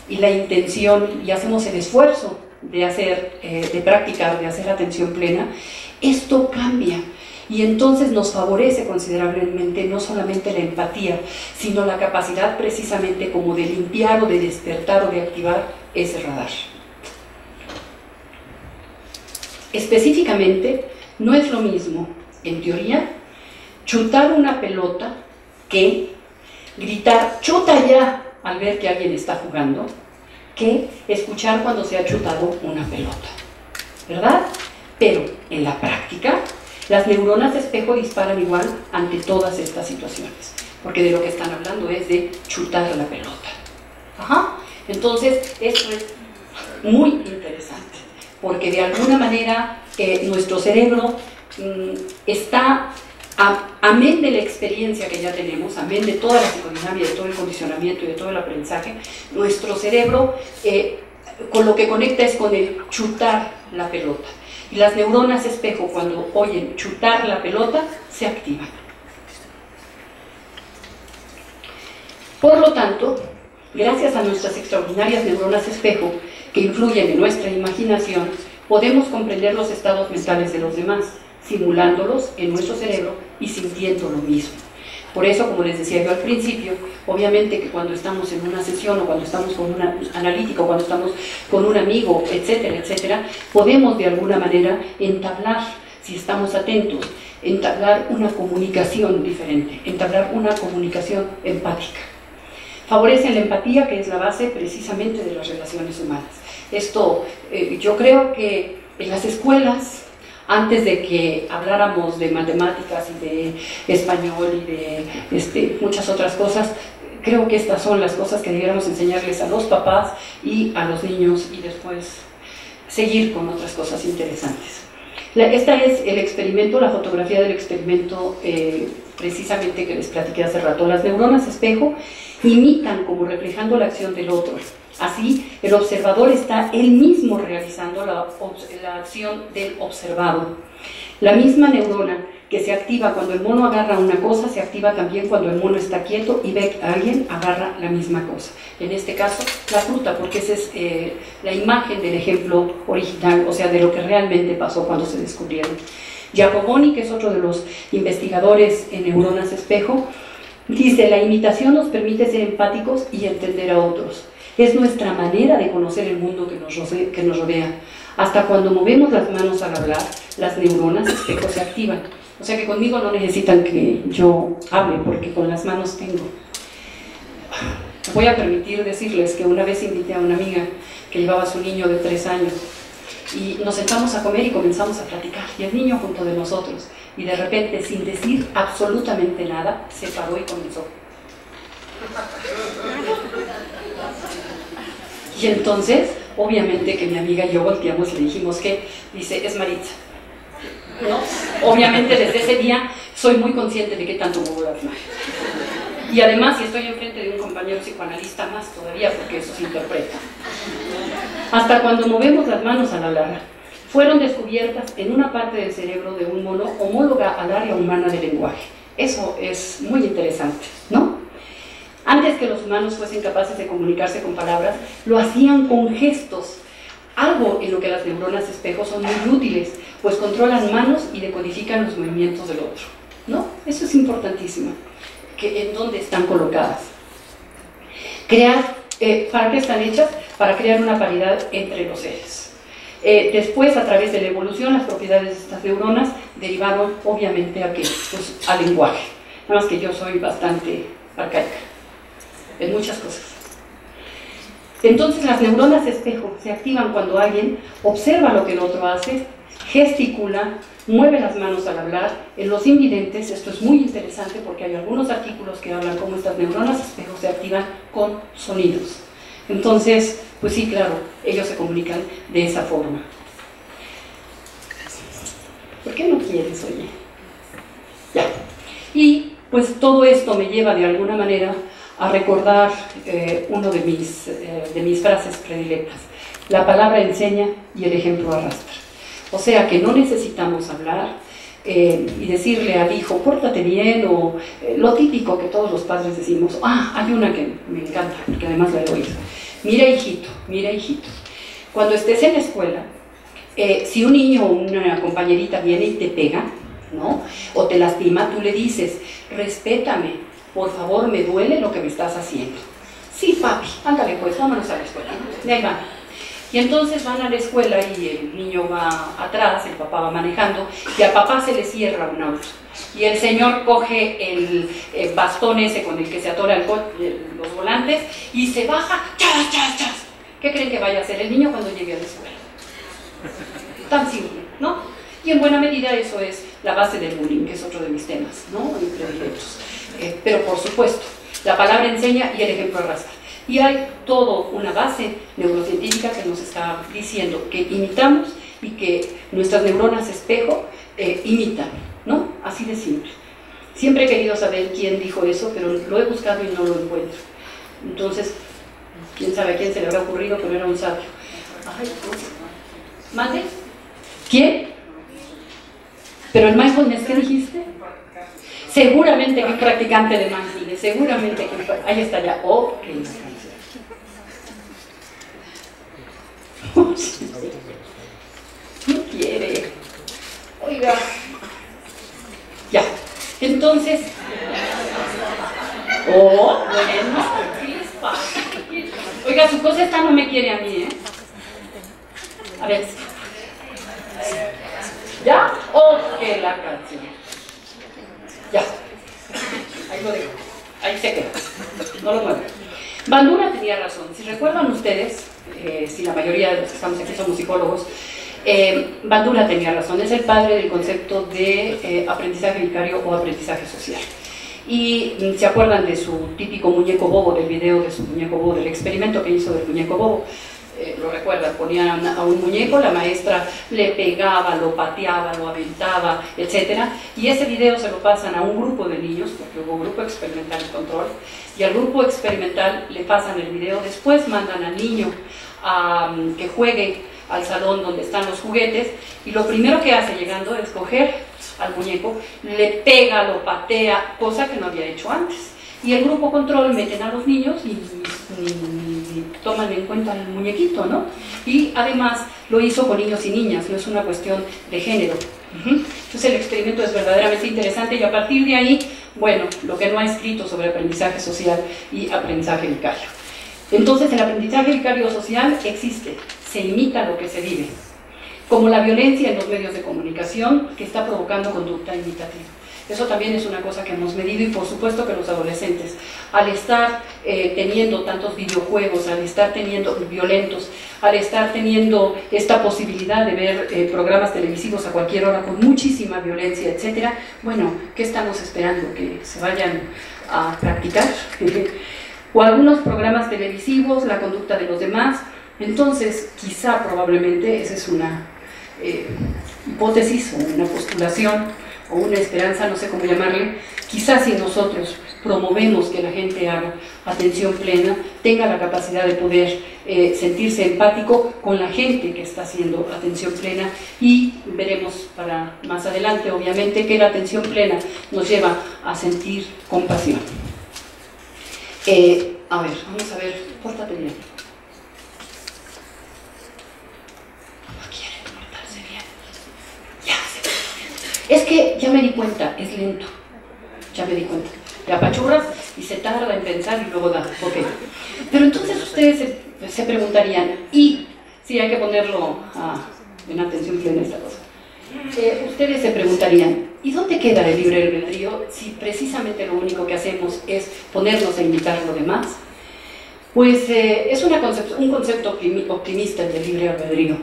y la intención y hacemos el esfuerzo de practicar, de hacer atención plena, esto cambia y entonces nos favorece considerablemente no solamente la empatía, sino la capacidad precisamente como de limpiar o de despertar o de activar ese radar. Específicamente, no es lo mismo, en teoría, chutar una pelota que gritar "chuta ya" al ver que alguien está jugando, que escuchar cuando se ha chutado una pelota, ¿verdad? Pero en la práctica, las neuronas de espejo disparan igual ante todas estas situaciones, porque de lo que están hablando es de chutar la pelota. Ajá. Entonces, esto es muy interesante, porque de alguna manera nuestro cerebro está, amén de la experiencia que ya tenemos, amén de toda la psicodinamia, de todo el condicionamiento y de todo el aprendizaje, nuestro cerebro con lo que conecta es con el chutar la pelota. Y las neuronas espejo, cuando oyen chutar la pelota, se activan. Por lo tanto, gracias a nuestras extraordinarias neuronas espejo, que influyen en nuestra imaginación, podemos comprender los estados mentales de los demás, simulándolos en nuestro cerebro y sintiendo lo mismo. Por eso, como les decía yo al principio, obviamente que cuando estamos en una sesión o cuando estamos con un analítico, cuando estamos con un amigo, etcétera, etcétera, podemos de alguna manera entablar, si estamos atentos, entablar una comunicación diferente, entablar una comunicación empática. Favorecen la empatía, que es la base precisamente de las relaciones humanas. Esto, yo creo que en las escuelas, antes de que habláramos de matemáticas y de español y de muchas otras cosas, creo que estas son las cosas que debiéramos enseñarles a los papás y a los niños y después seguir con otras cosas interesantes. Esta es el experimento, la fotografía del experimento precisamente que les platiqué hace rato. Las neuronas espejo imitan como reflejando la acción del otro. Así, el observador está él mismo realizando la acción del observado. La misma neurona que se activa cuando el mono agarra una cosa, se activa también cuando el mono está quieto y ve que alguien agarra la misma cosa. En este caso, la fruta, porque esa es la imagen del ejemplo original, o sea, de lo que realmente pasó cuando se descubrieron. Giacoboni, que es otro de los investigadores en neuronas espejo, dice: la imitación nos permite ser empáticos y entender a otros. Es nuestra manera de conocer el mundo que nos rodea. Hasta cuando movemos las manos al hablar, las neuronas espejo se activan. O sea que conmigo no necesitan que yo hable, porque con las manos tengo. Voy a permitir decirles que una vez invité a una amiga que llevaba a su niño de 3 años y nos sentamos a comer y comenzamos a platicar, y el niño junto de nosotros, y de repente, sin decir absolutamente nada, se paró y comenzó. Y entonces, obviamente que mi amiga y yo volteamos y le dijimos que, dice, es Maritza, ¿no? Obviamente desde ese día soy muy consciente de qué tanto muevo las manos. Y además, si estoy enfrente de un compañero psicoanalista, más todavía, porque eso se interpreta. Hasta cuando movemos las manos al hablar, fueron descubiertas en una parte del cerebro de un mono homóloga al área humana del lenguaje. Eso es muy interesante, ¿no? Antes que los humanos fuesen capaces de comunicarse con palabras, lo hacían con gestos, algo en lo que las neuronas espejo son muy útiles, pues controlan manos y decodifican los movimientos del otro, ¿no? Eso es importantísimo, que en dónde están colocadas. ¿Para qué están hechas? Para crear una paridad entre los seres. Después, a través de la evolución, las propiedades de estas neuronas derivaron, obviamente, ¿a qué? Pues al lenguaje. Nada más que yo soy bastante arcaica en muchas cosas. Entonces, las neuronas espejo se activan cuando alguien observa lo que el otro hace, gesticula, mueve las manos al hablar. En los invidentes esto es muy interesante porque hay algunos artículos que hablan cómo estas neuronas espejo se activan con sonidos. Entonces, pues sí, claro, ellos se comunican de esa forma. ¿Por qué no quieres, oye? Ya. Y pues todo esto me lleva de alguna manera a recordar uno de mis frases predilectas: la palabra enseña y el ejemplo arrastra. O sea que no necesitamos hablar y decirle al hijo, pórtate bien, o lo típico que todos los padres decimos. Hay una que me encanta, porque además la he oído: mira hijito, cuando estés en la escuela, si un niño o una compañerita viene y te pega, ¿no?, o te lastima, tú le dices, respétame, por favor, me duele lo que me estás haciendo. Sí, papi, ándale pues, vámonos a la escuela, ¿no? Y ahí van. Y entonces van a la escuela y el niño va atrás, el papá va manejando, y al papá se le cierra un auto. Y el señor coge el bastón ese con el que se atora los volantes y se baja, ¡chas, chas, chas! ¿Qué creen que vaya a hacer el niño cuando llegue a la escuela? Tan simple, ¿no? Y en buena medida eso es la base del bullying, que es otro de mis temas, ¿no?, predilectos. Pero por supuesto, la palabra enseña y el ejemplo arrastra. Y hay toda una base neurocientífica que nos está diciendo que imitamos y que nuestras neuronas espejo imitan, ¿no? Así de simple. Siempre he querido saber quién dijo eso, pero lo he buscado y no lo encuentro. Entonces, quién sabe a quién se le habrá ocurrido, pero era un sabio. Ay, ¿mande? ¿Quién? ¿Pero el mindfulness qué dijiste? Seguramente que un practicante de mindfulness, seguramente que ahí está ya. Ok. No quiere. Oiga. Ya. Entonces. Bueno. ¿Qué les pasa? Oiga, su cosa esta no me quiere a mí, ¿eh? A ver. ¿Ya? Ok, la canción. Ya. Ahí lo dejo. Ahí se queda. No lo muevo. Bandura tenía razón. Si recuerdan ustedes, si la mayoría de los que estamos aquí somos psicólogos, Bandura tenía razón. Es el padre del concepto de aprendizaje vicario o aprendizaje social. Y se acuerdan de su típico muñeco bobo, del video de su muñeco bobo, del experimento que hizo del muñeco bobo. lo recuerdan, ponían a un muñeco, la maestra le pegaba, lo pateaba, lo aventaba, etc. Y ese video se lo pasan a un grupo de niños, porque hubo grupo experimental de control, y al grupo experimental le pasan el video, después mandan al niño a que juegue al salón donde están los juguetes, y lo primero que hace llegando es coger al muñeco, le pega, lo patea, cosa que no había hecho antes. Y el grupo control meten a los niños y ni toman en cuenta el muñequito, ¿no? Y además lo hizo con niños y niñas, no es una cuestión de género. Entonces el experimento es verdaderamente interesante, y a partir de ahí, bueno, lo que no ha escrito sobre aprendizaje social y aprendizaje vicario. Entonces el aprendizaje vicario social existe, se imita lo que se vive, como la violencia en los medios de comunicación que está provocando conducta imitativa. Eso también es una cosa que hemos medido, y por supuesto que los adolescentes, al estar teniendo tantos videojuegos, al estar teniendo violentos, al estar teniendo esta posibilidad de ver programas televisivos a cualquier hora con muchísima violencia, etc., bueno, ¿qué estamos esperando? ¿Que se vayan a practicar? O algunos programas televisivos, la conducta de los demás. Entonces, quizá, probablemente, esa es una hipótesis o una postulación o una esperanza, no sé cómo llamarle. Quizás si nosotros promovemos que la gente haga atención plena, tenga la capacidad de poder sentirse empático con la gente que está haciendo atención plena, y veremos para más adelante, obviamente, que la atención plena nos lleva a sentir compasión. A ver, vamos a ver, pórtate bien. Es que ya me di cuenta, es lento, ya me di cuenta. Te apachurras y se tarda en pensar y luego da, ok. Pero entonces ustedes se preguntarían, y sí, hay que ponerlo en atención plena esta cosa. Ustedes se preguntarían, ¿y dónde queda el libre albedrío si precisamente lo único que hacemos es ponernos a imitar lo demás? Pues es un concepto optimista el del libre albedrío,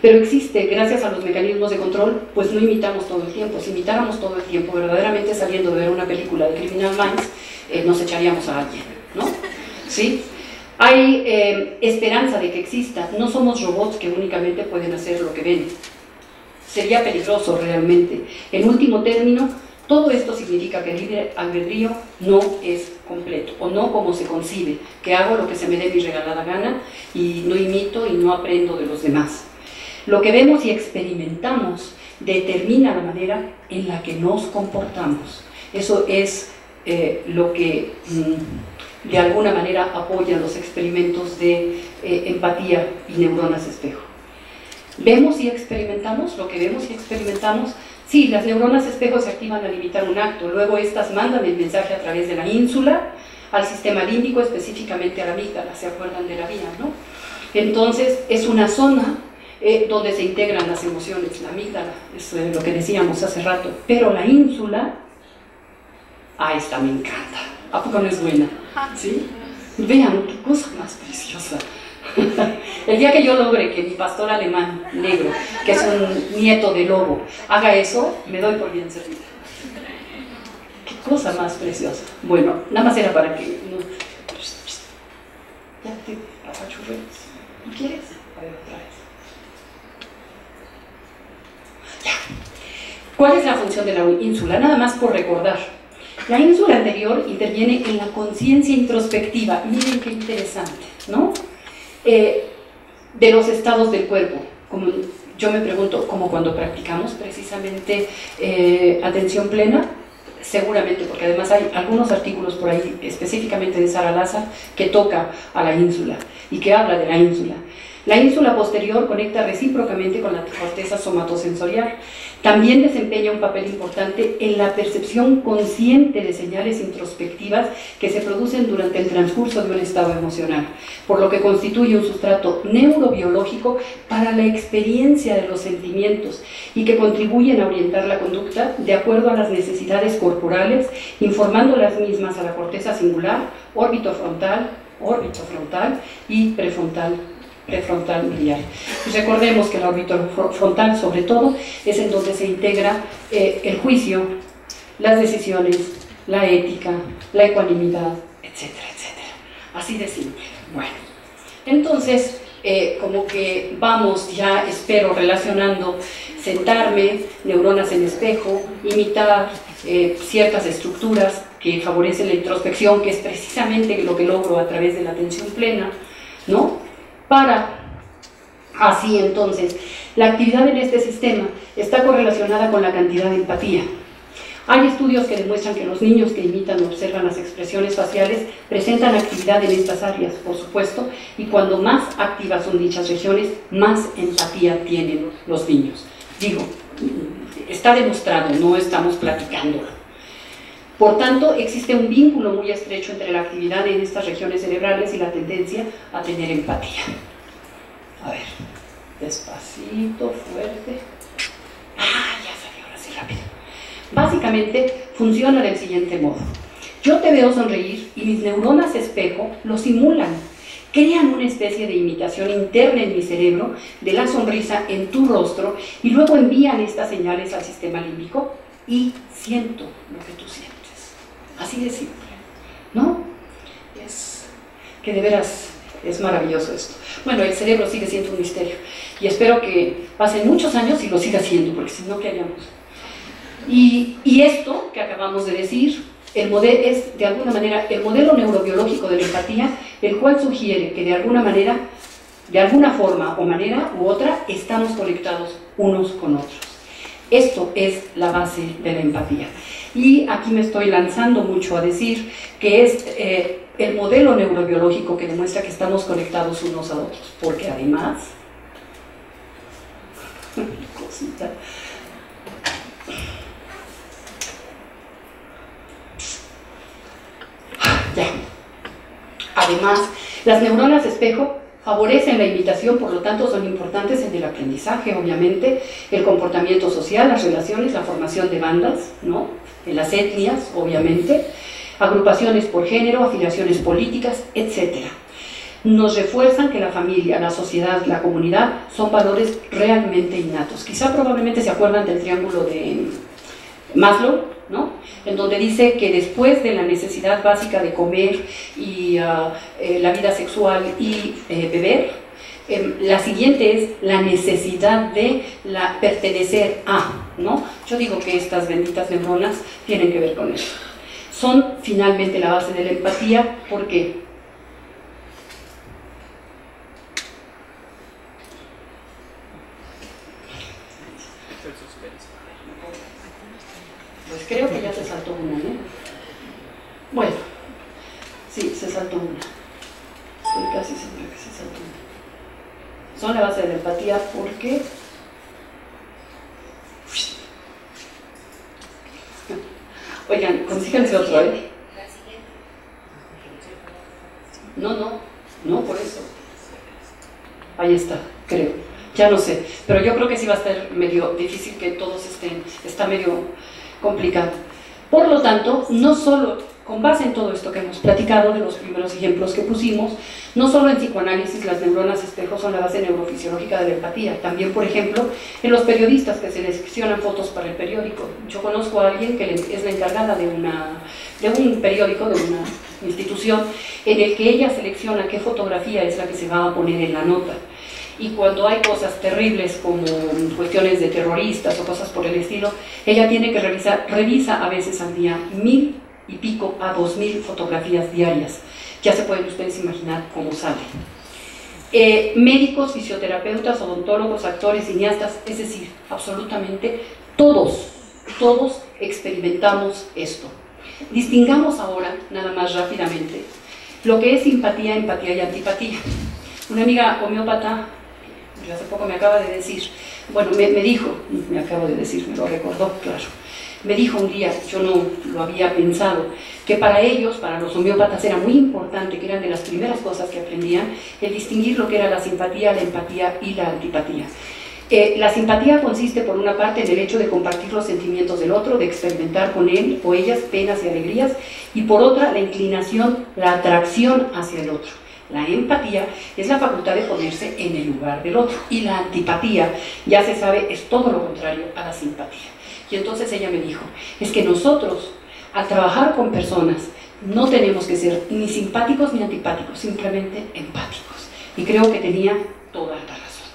pero existe gracias a los mecanismos de control. Pues no imitamos todo el tiempo. Si imitáramos todo el tiempo, verdaderamente saliendo de ver una película de Criminal Minds, nos echaríamos a alguien, ¿no? ¿Sí? Hay esperanza de que exista. No somos robots que únicamente pueden hacer lo que ven. Sería peligroso realmente. En último término, todo esto significa que el libre albedrío no es completo, o no como se concibe, que hago lo que se me dé mi regalada gana y no imito y no aprendo de los demás. Lo que vemos y experimentamos determina la manera en la que nos comportamos. Eso es lo que de alguna manera apoyan los experimentos de empatía y neuronas espejo. ¿Vemos y experimentamos? Lo que vemos y experimentamos. Sí, las neuronas espejo se activan al imitar un acto, luego estas mandan el mensaje a través de la ínsula al sistema límbico, específicamente a la amígdala. ¿Se acuerdan de la vía, no? Entonces es una zona donde se integran las emociones. La amígdala es lo que decíamos hace rato, pero la ínsula, esta me encanta. ¿A poco no es buena? ¿Sí? Vean qué cosa más preciosa. El día que yo logre que mi pastor alemán negro, que es un nieto de lobo, haga eso, me doy por bien servida. Qué cosa más preciosa. Bueno, nada más era para que no... Ya te apachurré. ¿No quieres? A ver, otra vez. Ya. ¿Cuál es la función de la ínsula? Nada más por recordar. La ínsula anterior interviene en la conciencia introspectiva. Miren qué interesante, ¿no? De los estados del cuerpo. Como yo me pregunto, como cuando practicamos precisamente atención plena, seguramente, porque además hay algunos artículos por ahí, específicamente de Sara Lazar, que toca a la ínsula y que habla de la ínsula. La ínsula posterior conecta recíprocamente con la corteza somatosensorial. También desempeña un papel importante en la percepción consciente de señales introspectivas que se producen durante el transcurso de un estado emocional, por lo que constituye un sustrato neurobiológico para la experiencia de los sentimientos y que contribuyen a orientar la conducta de acuerdo a las necesidades corporales, informando las mismas a la corteza singular, órbito frontal y prefrontal biliar. Pues recordemos que el órbito frontal, sobre todo, es en donde se integra el juicio, las decisiones, la ética, la ecuanimidad, etcétera, etcétera. Así de simple. Bueno, entonces, como que vamos ya, espero, relacionando, sentarme, neuronas en espejo, imitar ciertas estructuras que favorecen la introspección, que es precisamente lo que logro a través de la atención plena, ¿no? Para así entonces, la actividad en este sistema está correlacionada con la cantidad de empatía. Hay estudios que demuestran que los niños que imitan o observan las expresiones faciales presentan actividad en estas áreas, por supuesto, y cuando más activas son dichas regiones, más empatía tienen los niños. Digo, está demostrado, no estamos platicándolo. Por tanto, existe un vínculo muy estrecho entre la actividad en estas regiones cerebrales y la tendencia a tener empatía. A ver, despacito, fuerte. Ah, ya salió, ahora sí, rápido. Básicamente, funciona del siguiente modo. Yo te veo sonreír y mis neuronas espejo lo simulan. Crean una especie de imitación interna en mi cerebro de la sonrisa en tu rostro y luego envían estas señales al sistema límbico y siento lo que tú sientes. Así de simple, ¿no? Es que de veras es maravilloso esto. Bueno, el cerebro sigue siendo un misterio y espero que pasen muchos años y lo siga siendo, porque si no, ¿qué haríamos? Y esto que acabamos de decir, el modelo es de alguna manera el modelo neurobiológico de la empatía, el cual sugiere que de alguna manera, de alguna forma o manera u otra, estamos conectados unos con otros. Esto es la base de la empatía. Y aquí me estoy lanzando mucho a decir que es el modelo neurobiológico que demuestra que estamos conectados unos a otros, porque además, cosita, ya, además, las neuronas espejo favorecen la imitación, por lo tanto son importantes en el aprendizaje, obviamente, el comportamiento social, las relaciones, la formación de bandas, ¿no? En las etnias, obviamente, agrupaciones por género, afiliaciones políticas, etc. Nos refuerzan que la familia, la sociedad, la comunidad son valores realmente innatos. Quizá probablemente se acuerdan del triángulo de Maslow, ¿no? En donde dice que después de la necesidad básica de comer y la vida sexual y beber, la siguiente es la necesidad de pertenecer a, ¿no? Yo digo que estas benditas neuronas tienen que ver con eso. Son finalmente la base de la empatía, ¿por qué? Pues creo que ya se saltó una, ¿eh? Bueno, sí, se saltó una. Estoy casi segura que se saltó una. Son la base de la empatía porque... Oigan, consíganse otro, ¿eh? No, por eso. Ahí está, creo. Ya no sé, pero yo creo que sí va a estar medio difícil que todos estén, está medio complicado. Por lo tanto, no solo, con base en todo esto que hemos platicado, de los primeros ejemplos que pusimos, no solo en psicoanálisis las neuronas espejo son la base neurofisiológica de la empatía, también, por ejemplo, en los periodistas que seleccionan fotos para el periódico. Yo conozco a alguien que es la encargada de un periódico, de una institución, en el que ella selecciona qué fotografía es la que se va a poner en la nota. Y cuando hay cosas terribles como cuestiones de terroristas o cosas por el estilo, ella tiene que revisa a veces al día 1000 y pico a 2000 fotografías diarias. Ya se pueden ustedes imaginar cómo sale. Médicos, fisioterapeutas, odontólogos, actores, cineastas, es decir, absolutamente todos experimentamos esto. Distingamos ahora, nada más rápidamente, lo que es simpatía, empatía y antipatía. Una amiga homeópata, hace poco me acaba de decir, bueno, me lo recordó, claro. Me dijo un día, yo no lo había pensado, que para ellos, para los homeópatas, era muy importante, que eran de las primeras cosas que aprendían, el distinguir lo que era la simpatía, la empatía y la antipatía. La simpatía consiste, por una parte, en el hecho de compartir los sentimientos del otro, de experimentar con él o ellas penas y alegrías, y por otra, la inclinación, la atracción hacia el otro. La empatía es la facultad de ponerse en el lugar del otro, y la antipatía, ya se sabe, es todo lo contrario a la simpatía. Y entonces ella me dijo, es que nosotros, al trabajar con personas, no tenemos que ser ni simpáticos ni antipáticos, simplemente empáticos. y creo que tenía toda la razón.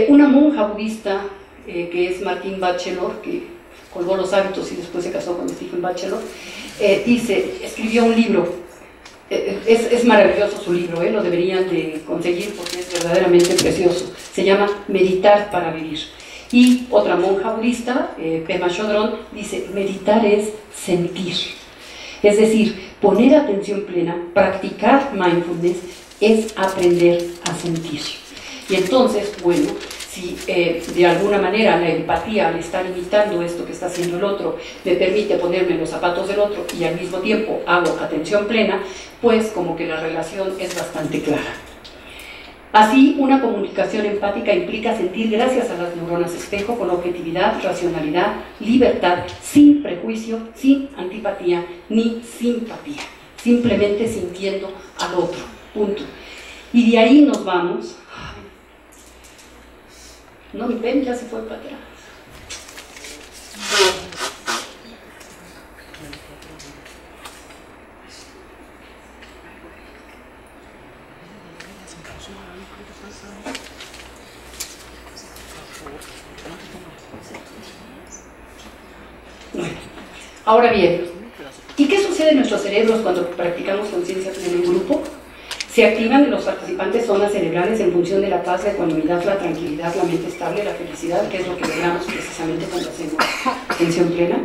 Una monja budista, que es Martine Bachelor, que colgó los hábitos y después se casó con Stephen Bachelor, escribió un libro. Es maravilloso su libro, lo deberían de conseguir porque es verdaderamente precioso. Se llama Meditar para vivir. Y otra monja budista, Pema Chodron, dice: meditar es sentir. Es decir, poner atención plena, practicar mindfulness, es aprender a sentir. Y entonces, bueno, si de alguna manera la empatía, al estar imitando esto que está haciendo el otro, me permite ponerme en los zapatos del otro y al mismo tiempo hago atención plena, pues como que la relación es bastante clara. Así, una comunicación empática implica sentir gracias a las neuronas espejo con objetividad, racionalidad, libertad, sin prejuicio, sin antipatía ni simpatía, simplemente sintiendo al otro, punto. Y de ahí nos vamos. No, mi pen ya se fue para atrás. Bueno, ahora bien, ¿y qué sucede en nuestros cerebros cuando practicamos conciencia plena en grupo? Se activan en los participantes zonas cerebrales en función de la paz, la ecuanimidad, la tranquilidad, la mente estable, la felicidad, que es lo que logramos precisamente cuando hacemos atención plena.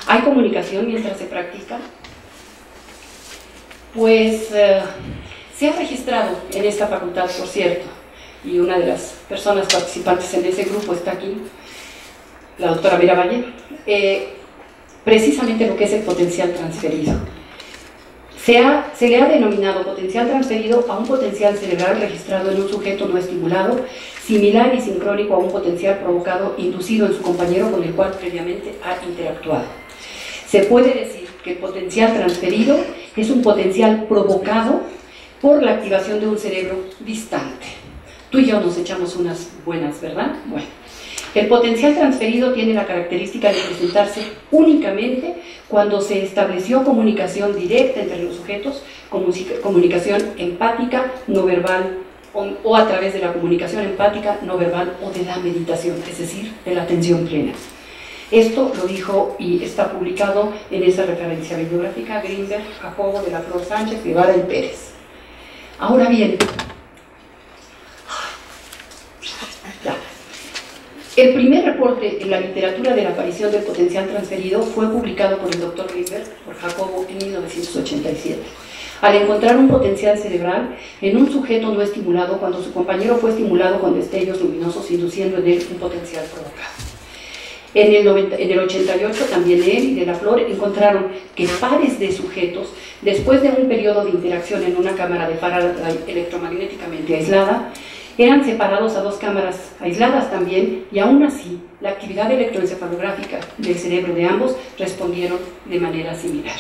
¿Hay comunicación mientras se practica? Pues se ha registrado en esta facultad, por cierto, y una de las personas participantes en ese grupo está aquí, la doctora Mira Valle, precisamente lo que es el potencial transferido. Se le ha denominado potencial transferido a un potencial cerebral registrado en un sujeto no estimulado, similar y sincrónico a un potencial provocado inducido en su compañero con el cual previamente ha interactuado. Se puede decir que el potencial transferido es un potencial provocado por la activación de un cerebro distante. Tú y yo nos echamos unas buenas, ¿verdad? Bueno. El potencial transferido tiene la característica de presentarse únicamente cuando se estableció comunicación directa entre los sujetos, comunicación empática, no verbal, o a través de la comunicación empática, no verbal o de la meditación, es decir, de la atención plena. Esto lo dijo y está publicado en esa referencia bibliográfica Greenberg, Jacobo, de la Flor Sánchez, Guevara y Pérez. Ahora bien, el primer reporte en la literatura de la aparición del potencial transferido fue publicado por el Dr. Greenberg, por Jacobo, en 1987. Al encontrar un potencial cerebral en un sujeto no estimulado cuando su compañero fue estimulado con destellos luminosos, induciendo en él un potencial provocado. En el 88 también él y de la Flor encontraron que pares de sujetos, después de un periodo de interacción en una cámara de Faraday electromagnéticamente aislada, eran separados a dos cámaras aisladas también, y aún así la actividad electroencefalográfica del cerebro de ambos respondieron de manera similar.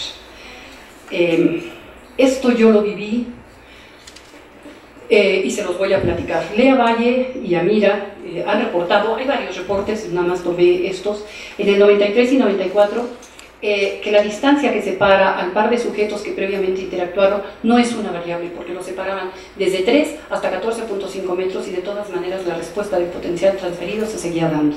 Esto yo lo viví y se los voy a platicar. Lea Valle y Amira han reportado, hay varios reportes, nada más tomé estos, en el 93 y 94, que la distancia que separa al par de sujetos que previamente interactuaron no es una variable, porque los separaban desde 3 hasta 14.5 metros y de todas maneras la respuesta del potencial transferido se seguía dando.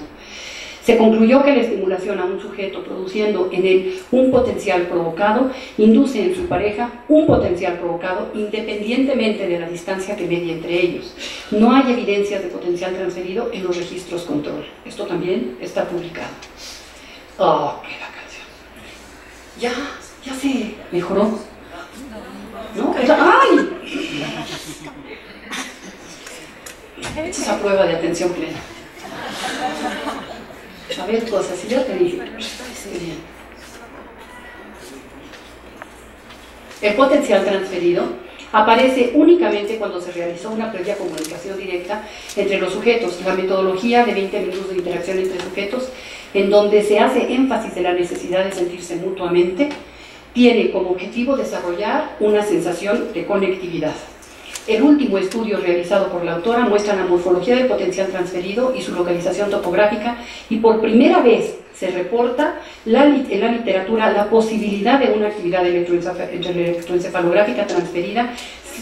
Se concluyó que la estimulación a un sujeto produciendo en él un potencial provocado induce en su pareja un potencial provocado independientemente de la distancia que medie entre ellos. No hay evidencias de potencial transferido en los registros control. Esto también está publicado. Oh, qué la canción. Ya se mejoró. ¿No? ¡Ay! Esta es la prueba de atención plena. A ver, cosas, si yo te dije. Bien. El potencial transferido aparece únicamente cuando se realizó una previa comunicación directa entre los sujetos. La metodología de 20 minutos de interacción entre sujetos, en donde se hace énfasis de la necesidad de sentirse mutuamente, tiene como objetivo desarrollar una sensación de conectividad. El último estudio realizado por la autora muestra la morfología del potencial transferido y su localización topográfica, y por primera vez se reporta en la literatura la posibilidad de una actividad electroencefalográfica transferida,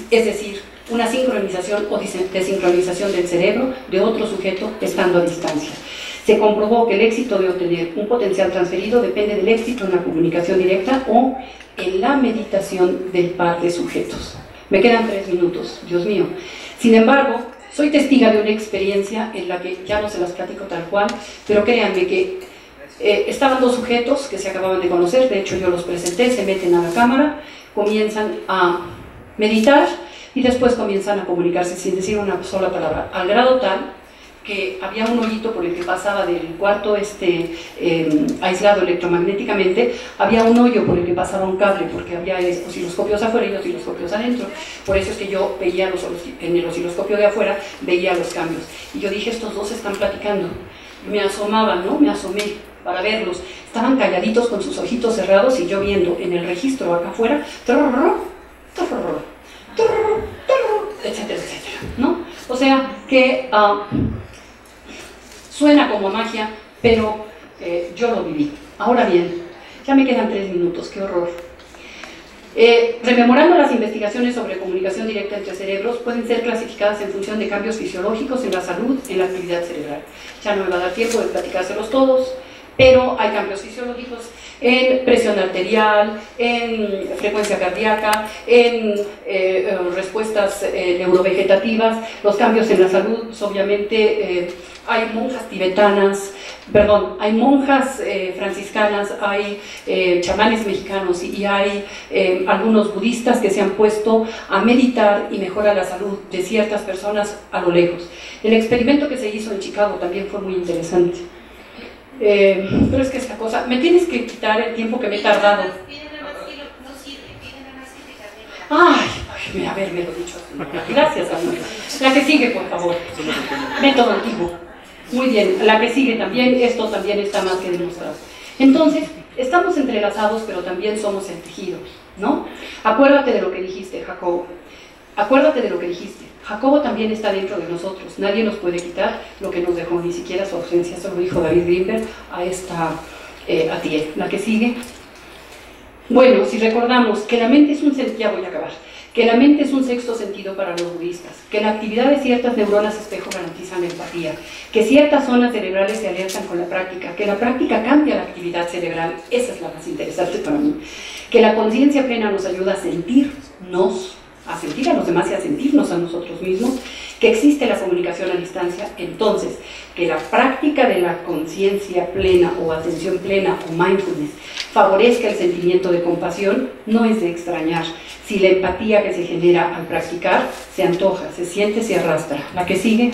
es decir, una sincronización o desincronización del cerebro de otro sujeto estando a distancia. Se comprobó que el éxito de obtener un potencial transferido depende del éxito en la comunicación directa o en la meditación del par de sujetos. Me quedan 3 minutos, Dios mío. Sin embargo, soy testiga de una experiencia en la que ya no se las platico tal cual, pero créanme que estaban 2 sujetos que se acababan de conocer, de hecho yo los presenté, se meten a la cámara, comienzan a meditar y después comienzan a comunicarse sin decir una sola palabra, al grado tal que había un hoyito por el que pasaba del cuarto aislado electromagnéticamente, había un hoyo por el que pasaba un cable, porque había osciloscopios afuera y osciloscopios adentro. Por eso es que yo veía en el osciloscopio de afuera, veía los cambios. Y yo dije, estos 2 están platicando. Y me asomaban, ¿no? Me asomé para verlos. Estaban calladitos con sus ojitos cerrados y yo viendo en el registro acá afuera, etcétera, etcétera, ¿no? O sea que suena como magia, pero yo lo viví. Ahora bien, ya me quedan 3 minutos, qué horror. Rememorando las investigaciones sobre comunicación directa entre cerebros, pueden ser clasificadas en función de cambios fisiológicos en la salud, en la actividad cerebral. Ya no me va a dar tiempo de platicárselos todos, pero hay cambios fisiológicos en presión arterial, en frecuencia cardíaca, en respuestas neurovegetativas, los cambios en la salud, pues, obviamente hay monjas tibetanas, perdón, hay monjas franciscanas, hay chamanes mexicanos y hay algunos budistas que se han puesto a meditar y mejora la salud de ciertas personas a lo lejos. El experimento que se hizo en Chicago también fue muy interesante. Pero es que esta cosa, me tienes que quitar el tiempo que me he tardado. Ay, haberme lo dicho. Gracias, amiga. La que sigue, por favor. Método antiguo. Muy bien, la que sigue también, esto también está más que demostrado. Entonces, estamos entrelazados, pero también somos el tejido, ¿no? Acuérdate de lo que dijiste, Jacobo. Acuérdate de lo que dijiste. Jacobo también está dentro de nosotros. Nadie nos puede quitar lo que nos dejó, ni siquiera su ausencia. Eso lo dijo David Greenberg a esta Atié. La que sigue. Bueno, si recordamos que la mente es un sentido, ya voy a acabar, que la mente es un sexto sentido para los budistas, que la actividad de ciertas neuronas espejo garantiza la empatía, que ciertas zonas cerebrales se alertan con la práctica, que la práctica cambia la actividad cerebral, esa es la más interesante para mí, que la conciencia plena nos ayuda a sentirnos, a sentir a los demás y a sentirnos a nosotros mismos, que existe la comunicación a distancia, entonces que la práctica de la conciencia plena o atención plena o mindfulness favorezca el sentimiento de compasión, no es de extrañar si la empatía que se genera al practicar se antoja, se siente, se arrastra. La que sigue.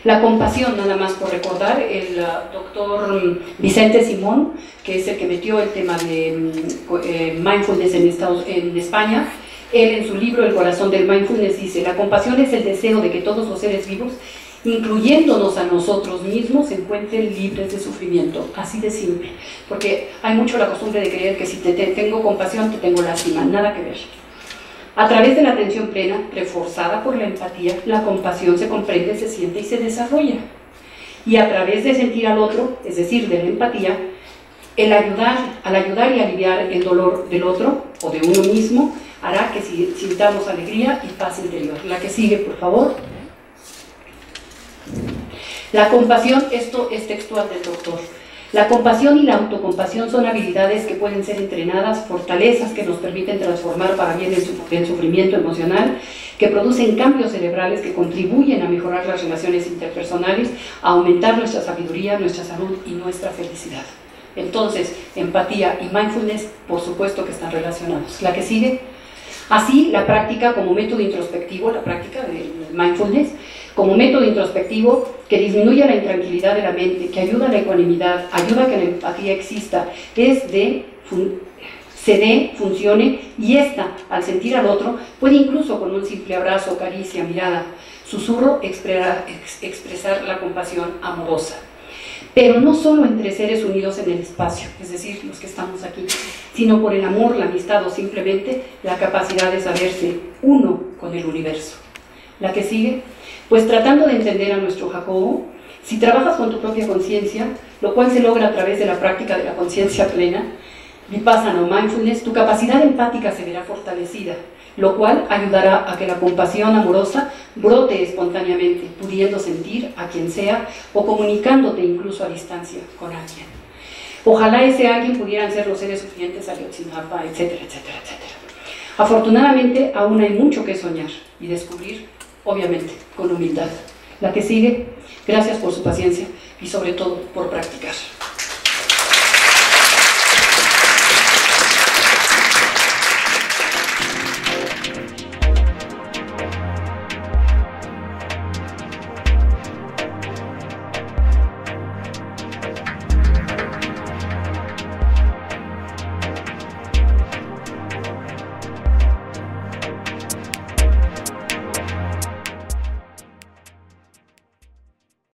La compasión, nada más por recordar, el doctor Vicente Simón, que es el que metió el tema de mindfulness en España, él en su libro El corazón del mindfulness dice: la compasión es el deseo de que todos los seres vivos, incluyéndonos a nosotros mismos, se encuentren libres de sufrimiento, así de simple, porque hay mucho la costumbre de creer que si te tengo compasión te tengo lástima, nada que ver. A través de la atención plena, reforzada por la empatía, la compasión se comprende, se siente y se desarrolla. Y a través de sentir al otro, es decir, de la empatía, al ayudar y aliviar el dolor del otro o de uno mismo, hará que sintamos alegría y paz interior. La que sigue, por favor. La compasión, esto es textual del doctor. La compasión y la autocompasión son habilidades que pueden ser entrenadas, fortalezas que nos permiten transformar para bien el sufrimiento emocional, que producen cambios cerebrales que contribuyen a mejorar las relaciones interpersonales, a aumentar nuestra sabiduría, nuestra salud y nuestra felicidad. Entonces, empatía y mindfulness, por supuesto que están relacionados. La que sigue. Así, la práctica como método introspectivo, la práctica del mindfulness, como método introspectivo que disminuye la intranquilidad de la mente, que ayuda a la ecuanimidad, ayuda a que la empatía exista, se dé, funcione, y esta, al sentir al otro, puede incluso con un simple abrazo, caricia, mirada, susurro, expresar la compasión amorosa. Pero no solo entre seres unidos en el espacio, es decir, los que estamos aquí, sino por el amor, la amistad o simplemente la capacidad de saberse uno con el universo. La que sigue. Pues tratando de entender a nuestro Jacobo, si trabajas con tu propia conciencia, lo cual se logra a través de la práctica de la conciencia plena, vipassana o mindfulness, tu capacidad empática se verá fortalecida lo cual ayudará a que la compasión amorosa brote espontáneamente, pudiendo sentir a quien sea o comunicándote incluso a distancia con alguien. Ojalá ese alguien pudieran ser los seres sufrientes Ayotzinapa, etcétera, etcétera, etcétera. Afortunadamente, aún hay mucho que soñar y descubrir, obviamente, con humildad. La que sigue, gracias por su paciencia y sobre todo por practicar.